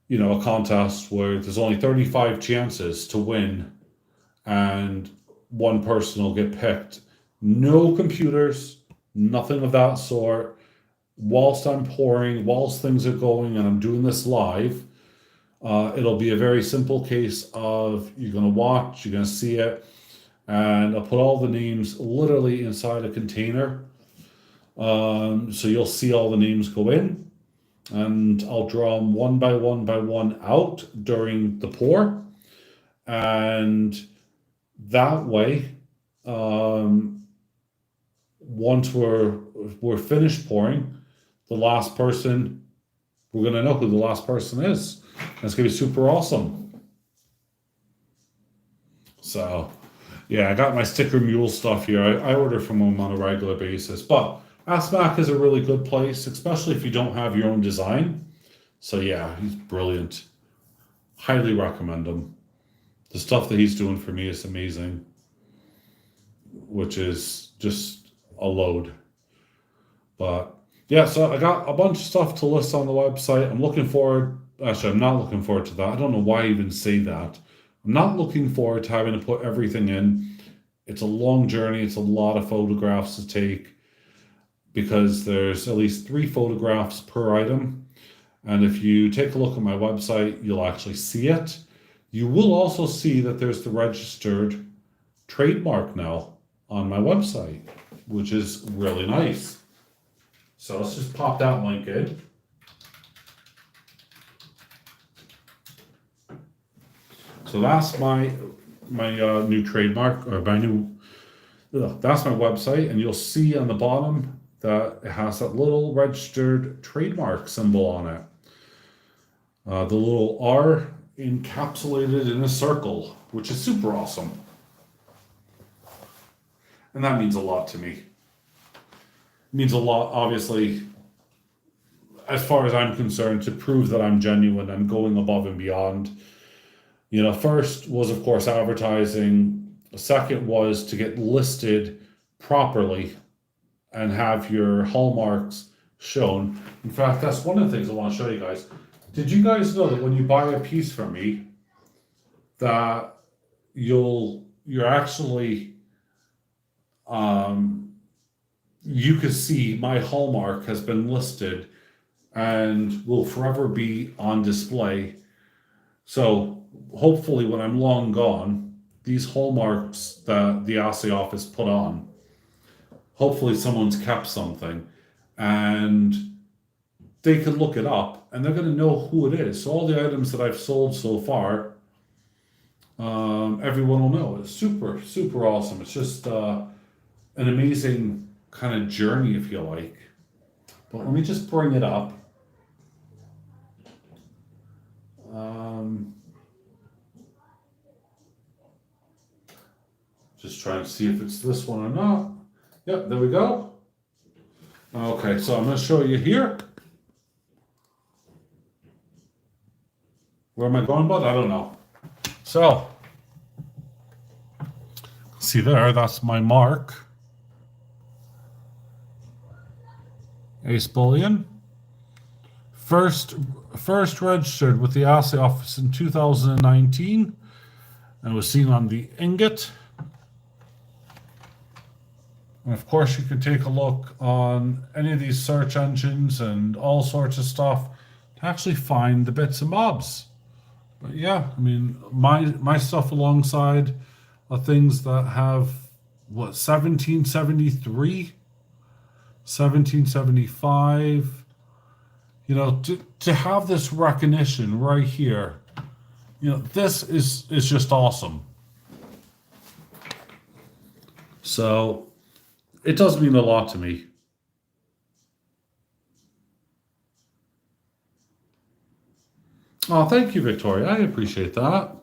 a contest where there's only 35 chances to win, and one person will get picked. No computers, nothing of that sort. Whilst I'm pouring, whilst things are going, and I'm doing this live, it'll be a very simple case of you're going to watch, you're going to see it, and I'll put all the names literally inside a container. So you'll see all the names go in, and I'll draw them one by one out during the pour. And that way, once we're finished pouring, the last person, we're gonna know who the last person is. That's gonna be super awesome. So, yeah, I got my sticker mule stuff here. I order from them on a regular basis, but AceBullion is a really good place, especially if you don't have your own design. So yeah, he's brilliant. Highly recommend him. The stuff that he's doing for me is amazing, which is just a load. But yeah, so I got a bunch of stuff to list on the website. I'm looking forward. Actually, I'm not looking forward to that. I don't know why I even say that. I'm not looking forward to having to put everything in. It's a long journey. It's a lot of photographs to take because there's at least 3 photographs per item. And if you take a look at my website, you'll actually see it. You will also see that there's the registered trademark now on my website, which is really nice. So let's just pop that link in. So that's my new trademark, or my new, that's my website, and you'll see on the bottom that it has that little registered trademark symbol on it. The little R encapsulated in a circle, which is super awesome. And that means a lot to me. It means a lot, obviously, as far as I'm concerned, to prove that I'm genuine. I'm going above and beyond. First was, of course, advertising. Second was to get listed properly and have your hallmarks shown. In fact, that's one of the things I want to show you guys. Did you guys know that when you buy a piece from me, that you're actually, you can see my hallmark has been listed and will forever be on display. So hopefully when I'm long gone, these hallmarks that the assay office put on, hopefully someone's kept something and they can look it up and they're going to know who it is. So all the items that I've sold so far, everyone will know. It's super, super awesome. It's just an amazing kind of journey, if you like. But let me just bring it up. Just trying to see if it's this one or not. Yep, there we go. Okay, so I'm going to show you here. Where am I going, bud? I don't know. So, see there, that's my mark. AceBullion. First registered with the assay office in 2019 and was seen on the ingot. And of course, you can take a look on any of these search engines and all sorts of stuff to actually find the bits and bobs. But yeah, I mean, my stuff alongside are things that have, 1773, 1775. To have this recognition right here, this is just awesome. So it does mean a lot to me. Oh, thank you, Victoria. I appreciate that.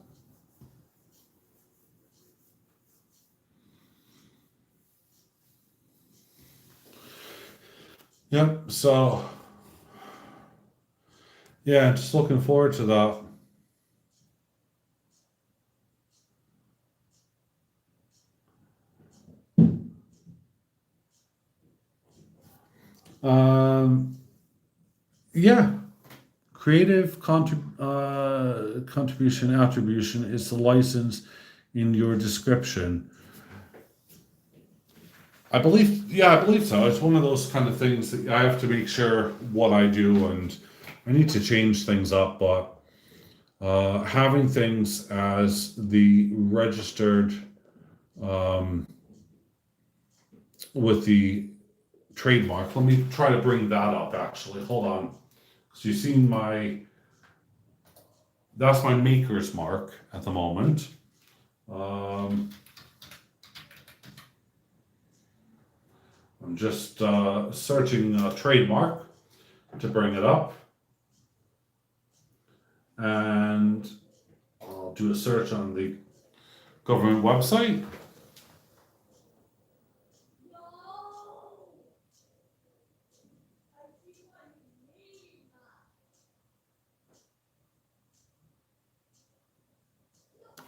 Yep. So yeah, just looking forward to that. Um, yeah, contribution attribution is the license in your description. I believe so. It's one of those kind of things that I have to make sure what I do, and I need to change things up. But having things as the registered um, with the trademark. Let me try to bring that up. Actually, hold on. So you've seen that's my maker's mark at the moment. Um, I'm just searching trademark to bring it up, and I'll do a search on the government website.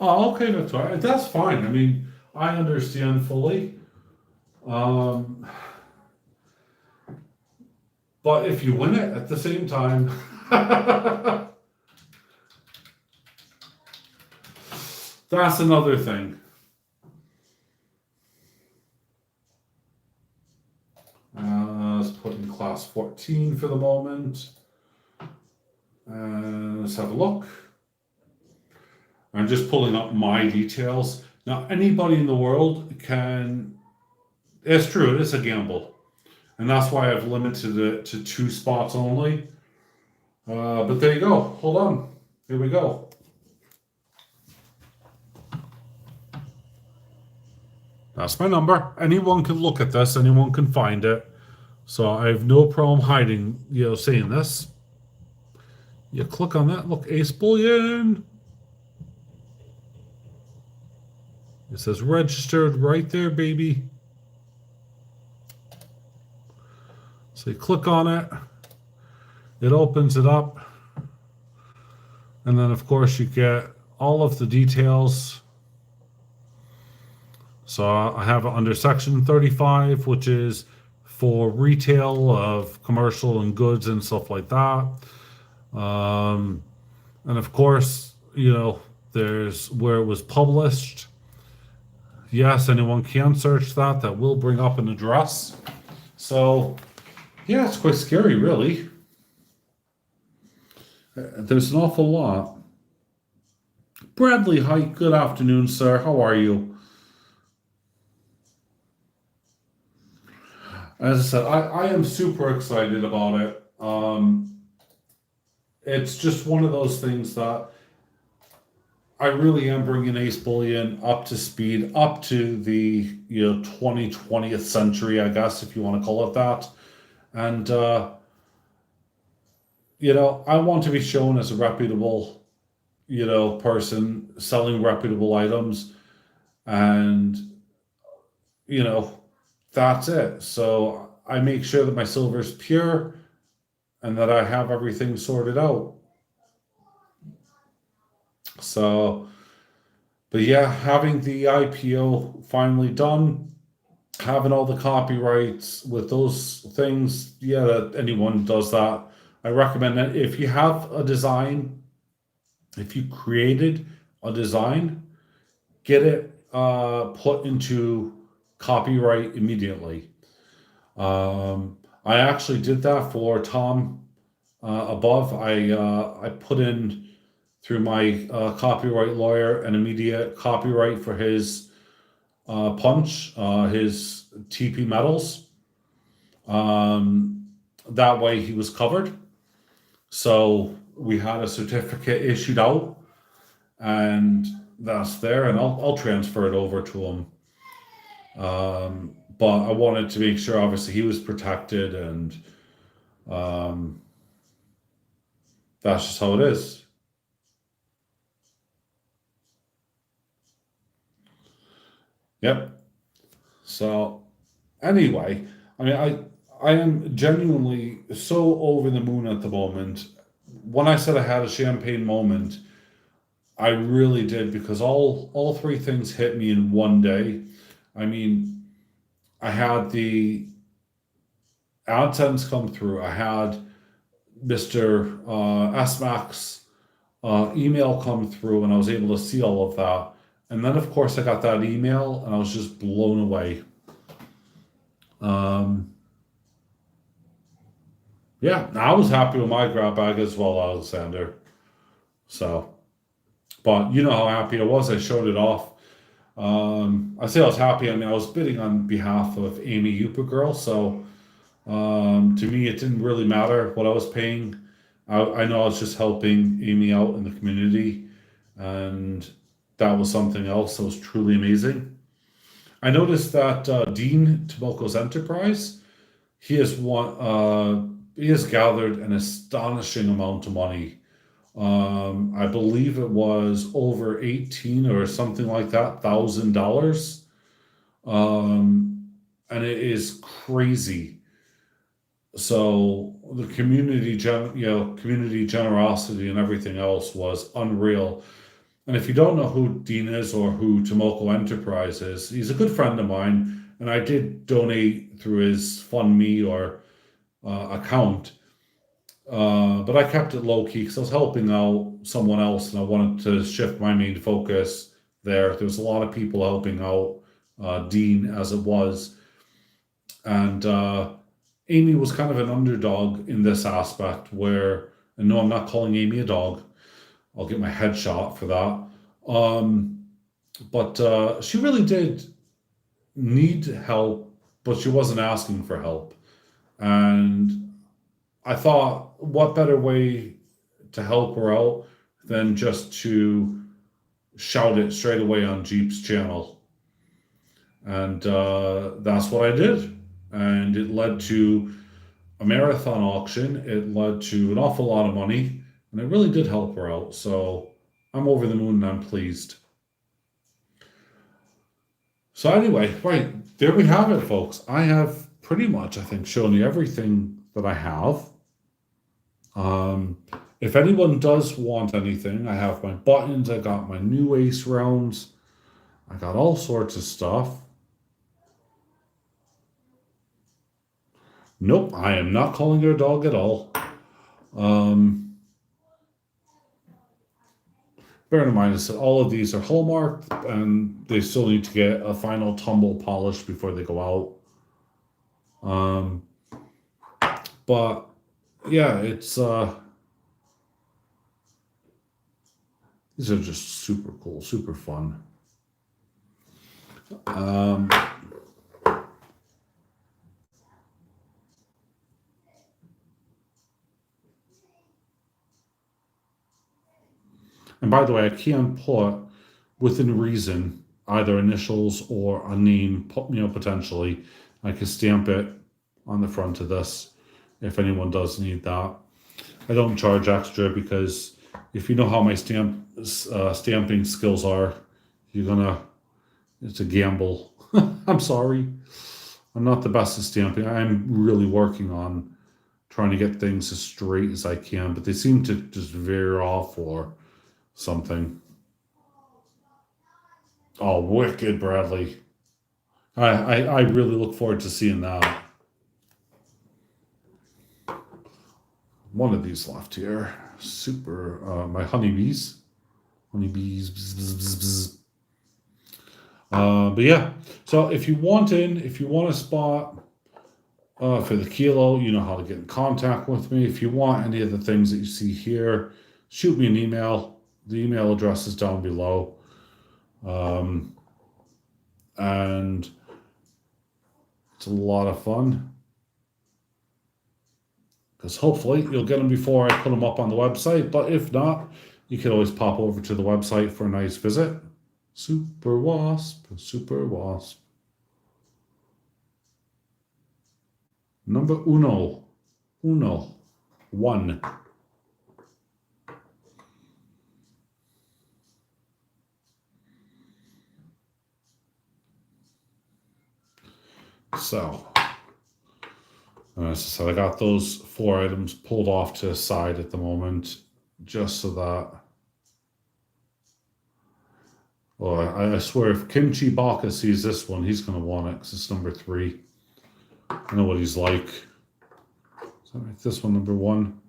Oh, okay, Victoria. That's fine. I mean, I understand fully. Um, but if you win it at the same time, that's another thing. Let's put in class 14 for the moment. Let's have a look. I'm just pulling up my details. Now, anybody in the world can, it's true, it is a gamble. And that's why I've limited it to 2 spots only. But there you go. Hold on. Here we go. That's my number. Anyone can look at this, anyone can find it. So I have no problem hiding, saying this. You click on that, look, AceBullion. It says registered right there, baby. So you click on it, it opens it up, and then of course you get all of the details. So I have it under section 35, which is for retail of commercial and goods and stuff like that. And of course, there's where it was published. Yes, anyone can search that. That will bring up an address. So, yeah, it's quite scary, really. There's an awful lot. Bradley, hi, good afternoon, sir. How are you? As I said, I am super excited about it. It's just one of those things that I really am bringing AceBullion up to speed, up to the 20th century, I guess, if you want to call it that. And I want to be shown as a reputable, person selling reputable items, and you know, that's it. So I make sure that my silver is pure and that I have everything sorted out. So, but yeah, having the IPO finally done, having all the copyrights with those things, yeah, that anyone does that. I recommend that if you have a design, if you created a design, get it put into copyright immediately. I actually did that for Tom above. I put in through my copyright lawyer an immediate copyright for his punch, his TP metals. That way he was covered. So we had a certificate issued out, and that's there, and I'll transfer it over to him. But I wanted to make sure, obviously, he was protected, and um, that's just how it is. Yep. So anyway, I mean, I am genuinely so over the moon at the moment. When I said I had a champagne moment, I really did, because all three things hit me in one day. I mean, I had the AdSense come through. I had Mr. SMAX email come through, and I was able to see all of that. And then, of course, I got that email, and I was just blown away. Um, yeah, I was happy with my grab bag as well, Alexander. So, but you know how happy I was. I showed it off. I say I was happy. I mean, I was bidding on behalf of Amy Upa Girl, so to me, it didn't really matter what I was paying. I know I was just helping Amy out in the community, and that was something else that was truly amazing. I noticed that Dean Tomoko's Enterprise, he has gathered an astonishing amount of money. I believe it was over 18 or something like that, $1,000. Um, and it is crazy. So the community generosity and everything else was unreal. And if you don't know who Dean is or who Tomoko Enterprise is, he's a good friend of mine, and I did donate through his FundMe or account. But I kept it low key because I was helping out someone else, and I wanted to shift my main focus there. There was a lot of people helping out Dean as it was, and Amy was kind of an underdog in this aspect. Where, and no, I'm not calling Amy a dog. I'll get my head shot for that. But she really did need help, but she wasn't asking for help. And I thought, what better way to help her out than just to shout it straight away on Jeep's channel? And that's what I did. And it led to a marathon auction. It led to an awful lot of money, and it really did help her out. So I'm over the moon and I'm pleased. So anyway, right, there we have it, folks. I have pretty much, I think, shown you everything that I have. Um, if anyone does want anything, I have my buttons, I got my new ace rounds, I got all sorts of stuff. Nope, I am not calling her a dog at all. Um, Bear in mind that all of these are hallmarked, and they still need to get a final tumble polished before they go out. But yeah, it's these are just super cool, super fun. Um, and by the way, I can put within reason either initials or a name, potentially. I could stamp it on the front of this if anyone does need that. I don't charge extra because if you know how my stamping skills are, you're gonna. It's a gamble. I'm sorry. I'm not the best at stamping. I'm really working on trying to get things as straight as I can, but they seem to just veer off or something. Oh, wicked, Bradley. I really look forward to seeing that. One of these left here. Super. My honeybees. Honeybees. Bzz, bzz, bzz, bzz. But yeah. So if you want a spot for the kilo, you know how to get in contact with me. If you want any of the things that you see here, shoot me an email. The email address is down below. And it's a lot of fun because hopefully you'll get them before I put them up on the website. But if not, you can always pop over to the website for a nice visit. Super Wasp, Super Wasp. Number uno, one. So As I said, I got those 4 items pulled off to the side at the moment, just so that. Oh, I swear, if Kimchi Baka sees this one, he's going to want it because it's number 3. I know what he's like. So make this one number 1.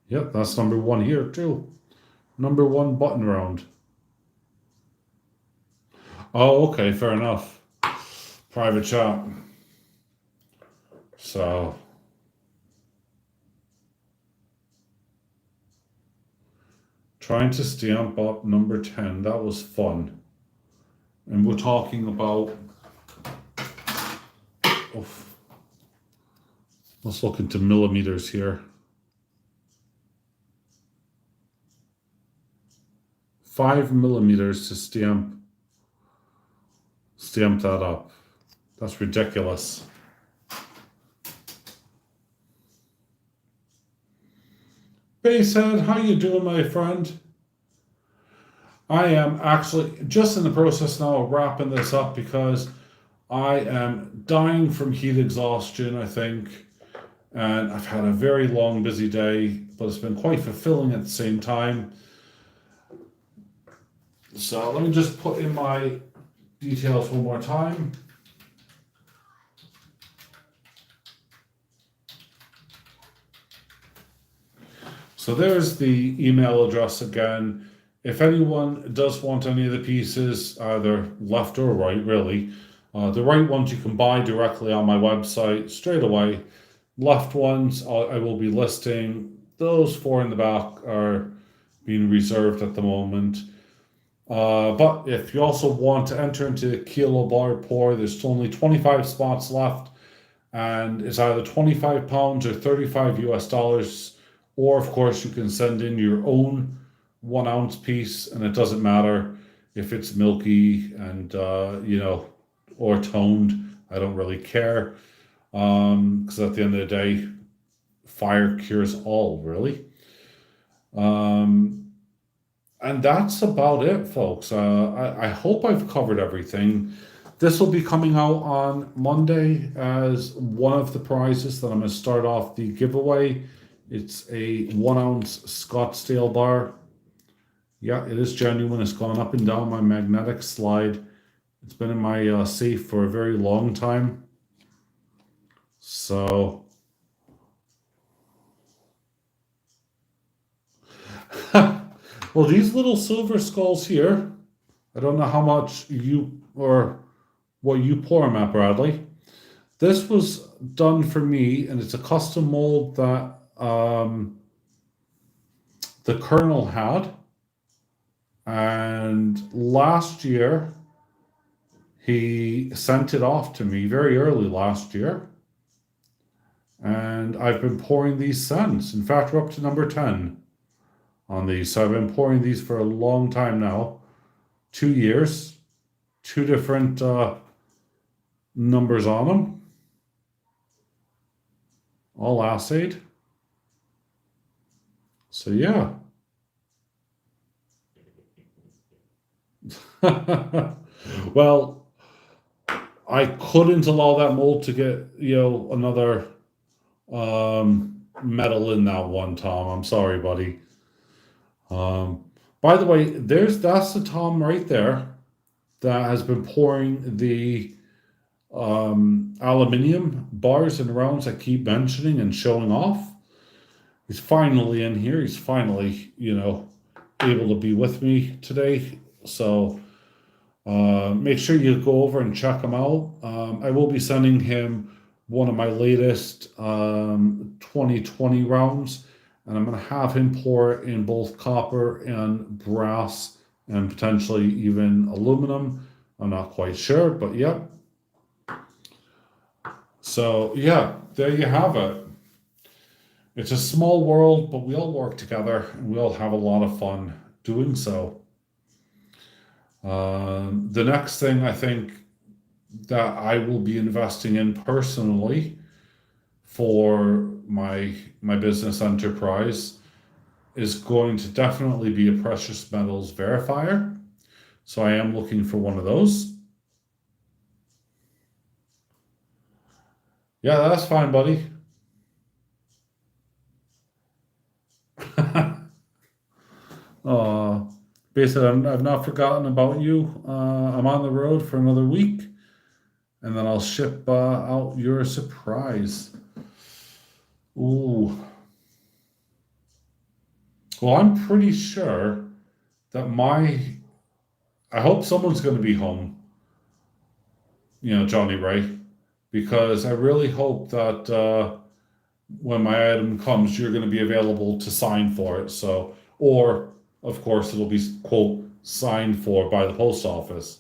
Yep, that's number 1 here too. Number 1 button round. Oh, okay, fair enough. Private chat. So, trying to stamp up number 10, that was fun. And we're talking about, let's look into millimeters here. 5 millimeters to stamp that up. That's ridiculous. Basehead, how you doing, my friend? I am actually just in the process now of wrapping this up because I am dying from heat exhaustion, I think. And I've had a very long, busy day, but it's been quite fulfilling at the same time. So let me just put in my details one more time. So there's the email address again. If anyone does want any of the pieces, either left or right, really, the right ones you can buy directly on my website straight away. Left ones I will be listing. Those 4 in the back are being reserved at the moment. But if you also want to enter into the Kilo Bar Pour, there's still only 25 spots left, and it's either 25 pounds or 35 US dollars. Or, of course, you can send in your own 1 ounce piece, and it doesn't matter if it's milky and, or toned. I don't really care. Because at the end of the day, fire cures all, really. And that's about it, folks. I hope I've covered everything. This will be coming out on Monday as one of the prizes that I'm going to start off the giveaway. It's a 1 ounce Scottsdale bar. Yeah, it is genuine. It's gone up and down my magnetic slide. It's been in my safe for a very long time. So, well, these little silver skulls here, I don't know how much you or what you pour them at, Bradley. This was done for me, and it's a custom mold that the Colonel had. And last year, he sent it off to me very early last year. And I've been pouring these since. In fact, we're up to number 10 on these. So I've been pouring these for a long time now. 2 years. 2 different numbers on them. All assayed. So yeah. Well, I couldn't allow that mold to get, another metal in that one, Tom. I'm sorry, buddy. By the way, that's the Tom right there that has been pouring the aluminium bars and rounds I keep mentioning and showing off. He's finally in here. He's finally, able to be with me today. So make sure you go over and check him out. I will be sending him one of my latest 2020 rounds, and I'm going to have him pour in both copper and brass and potentially even aluminum. I'm not quite sure, but yep. So yeah, there you have it. It's a small world, but we all work together and we all have a lot of fun doing so. The next thing I think that I will be investing in personally for my business enterprise is going to definitely be a precious metals verifier. So I am looking for one of those. Yeah, that's fine, buddy. Uh, basically, I've not forgotten about you. I'm on the road for another week, and then I'll ship out your surprise. Ooh. Well, I'm pretty sure that I hope someone's going to be home, Johnny Ray, because I really hope that when my item comes, you're going to be available to sign for it. So, or of course, it'll be quote signed for by the post office.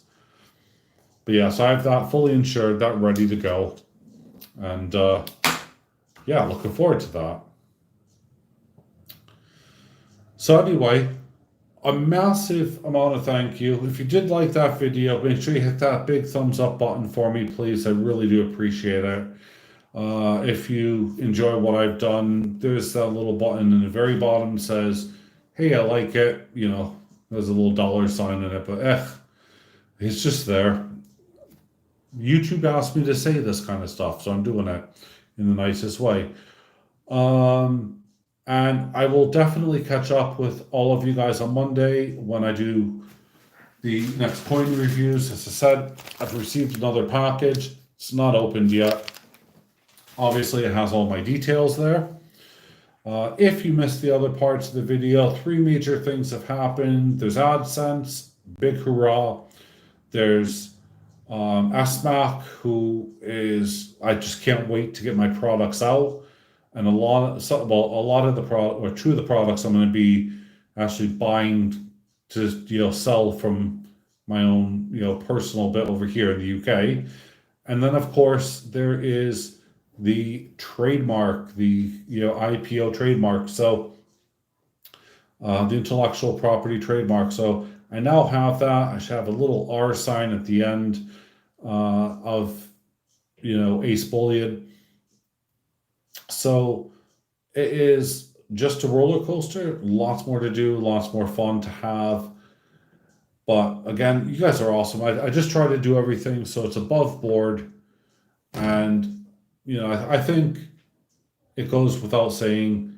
But yeah, so I have that fully insured, that ready to go, and yeah, looking forward to that. So anyway, a massive amount of thank you. If you did like that video, make sure you hit that big thumbs up button for me, please. I really do appreciate it. If you enjoy what I've done, there's that little button in the very bottom that says, hey, I like it. There's a little dollar sign in it, but it's just there. YouTube asked me to say this kind of stuff, so I'm doing it in the nicest way. And I will definitely catch up with all of you guys on Monday when I do the next coin reviews. As I said, I've received another package. It's not opened yet. Obviously, it has all my details there. If you missed the other parts of the video, 3 major things have happened. There's AdSense, big hurrah. There's SMAC, who is, I just can't wait to get my products out. And a lot of the product, or 2 of the products I'm going to be actually buying to sell from my own personal bit over here in the UK. And then of course there is the trademark, the IPO trademark, so the intellectual property trademark. So I now have that. I should have a little R sign at the end of AceBullion. So it is just a roller coaster, lots more to do, lots more fun to have. But again, you guys are awesome. I just try to do everything so it's above board. And, I think it goes without saying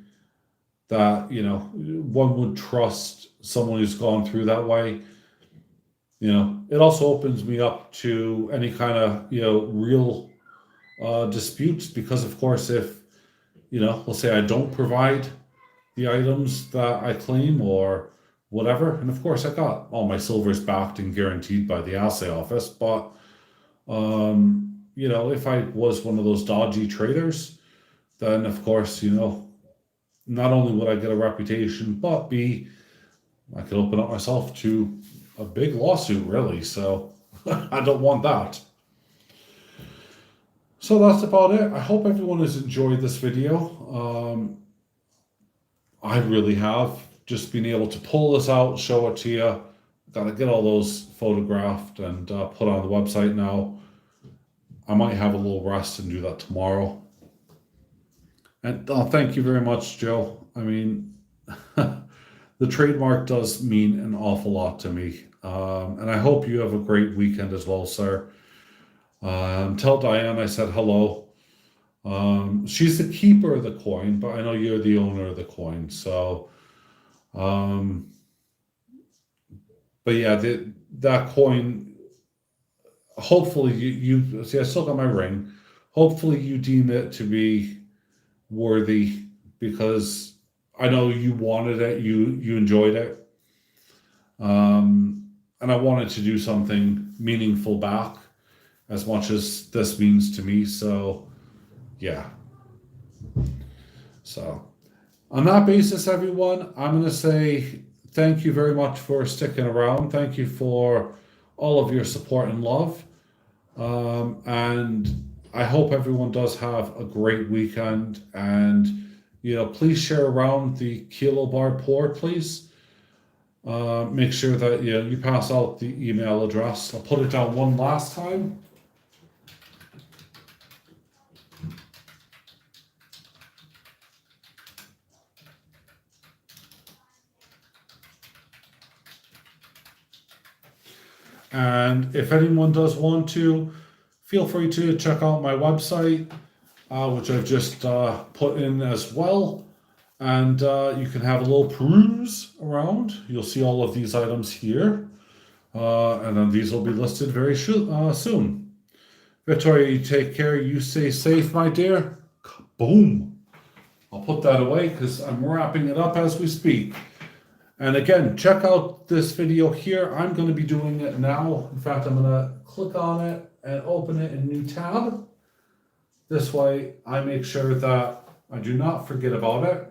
that, one would trust someone who's gone through that way. It also opens me up to any kind of, real disputes, because of course, if let's say I don't provide the items that I claim or whatever, and of course I got all my silvers backed and guaranteed by the assay office, but if I was one of those dodgy traders, then of course, not only would I get a reputation, but B, I could open up myself to a big lawsuit, really. So I don't want that. So that's about it. I hope everyone has enjoyed this video. I really have. Just been able to pull this out, show it to you. Got to get all those photographed and put on the website now. I might have a little rest and do that tomorrow. And thank you very much, Joe. I mean, the trademark does mean an awful lot to me. And I hope you have a great weekend as well, sir. Tell Diane I said hello. She's the keeper of the coin, but I know you're the owner of the coin. So, but yeah, that coin, hopefully you see, I still got my ring. Hopefully you deem it to be worthy, because I know you wanted it, you enjoyed it. And I wanted to do something meaningful back, as much as this means to me. So yeah. So on that basis, everyone, I'm going to say thank you very much for sticking around. Thank you for all of your support and love. And I hope everyone does have a great weekend. And, please share around the kilobar pour, please. Make sure that you pass out the email address. I'll put it down one last time. And if anyone does want to, feel free to check out my website, which I've just put in as well. And you can have a little peruse around. You'll see all of these items here. And then these will be listed very soon. Victoria, you take care. You stay safe, my dear. Boom. I'll put that away because I'm wrapping it up as we speak. And again, check out this video here. I'm going to be doing it now. In fact, I'm going to click on it and open it in a new tab. This way, I make sure that I do not forget about it.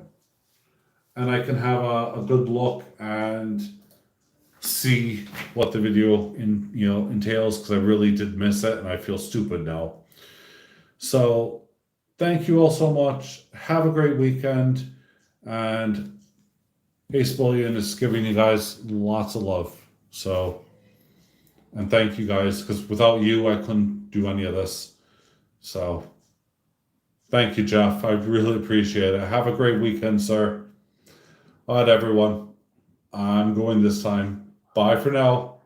And I can have a good look and see what the video entails, because I really did miss it and I feel stupid now. So thank you all so much. Have a great weekend, and AceBullion is giving you guys lots of love. So, and thank you guys, because without you I couldn't do any of this. So thank you, Jeff. I really appreciate it. Have a great weekend, sir. All right, everyone. I'm going this time. Bye for now.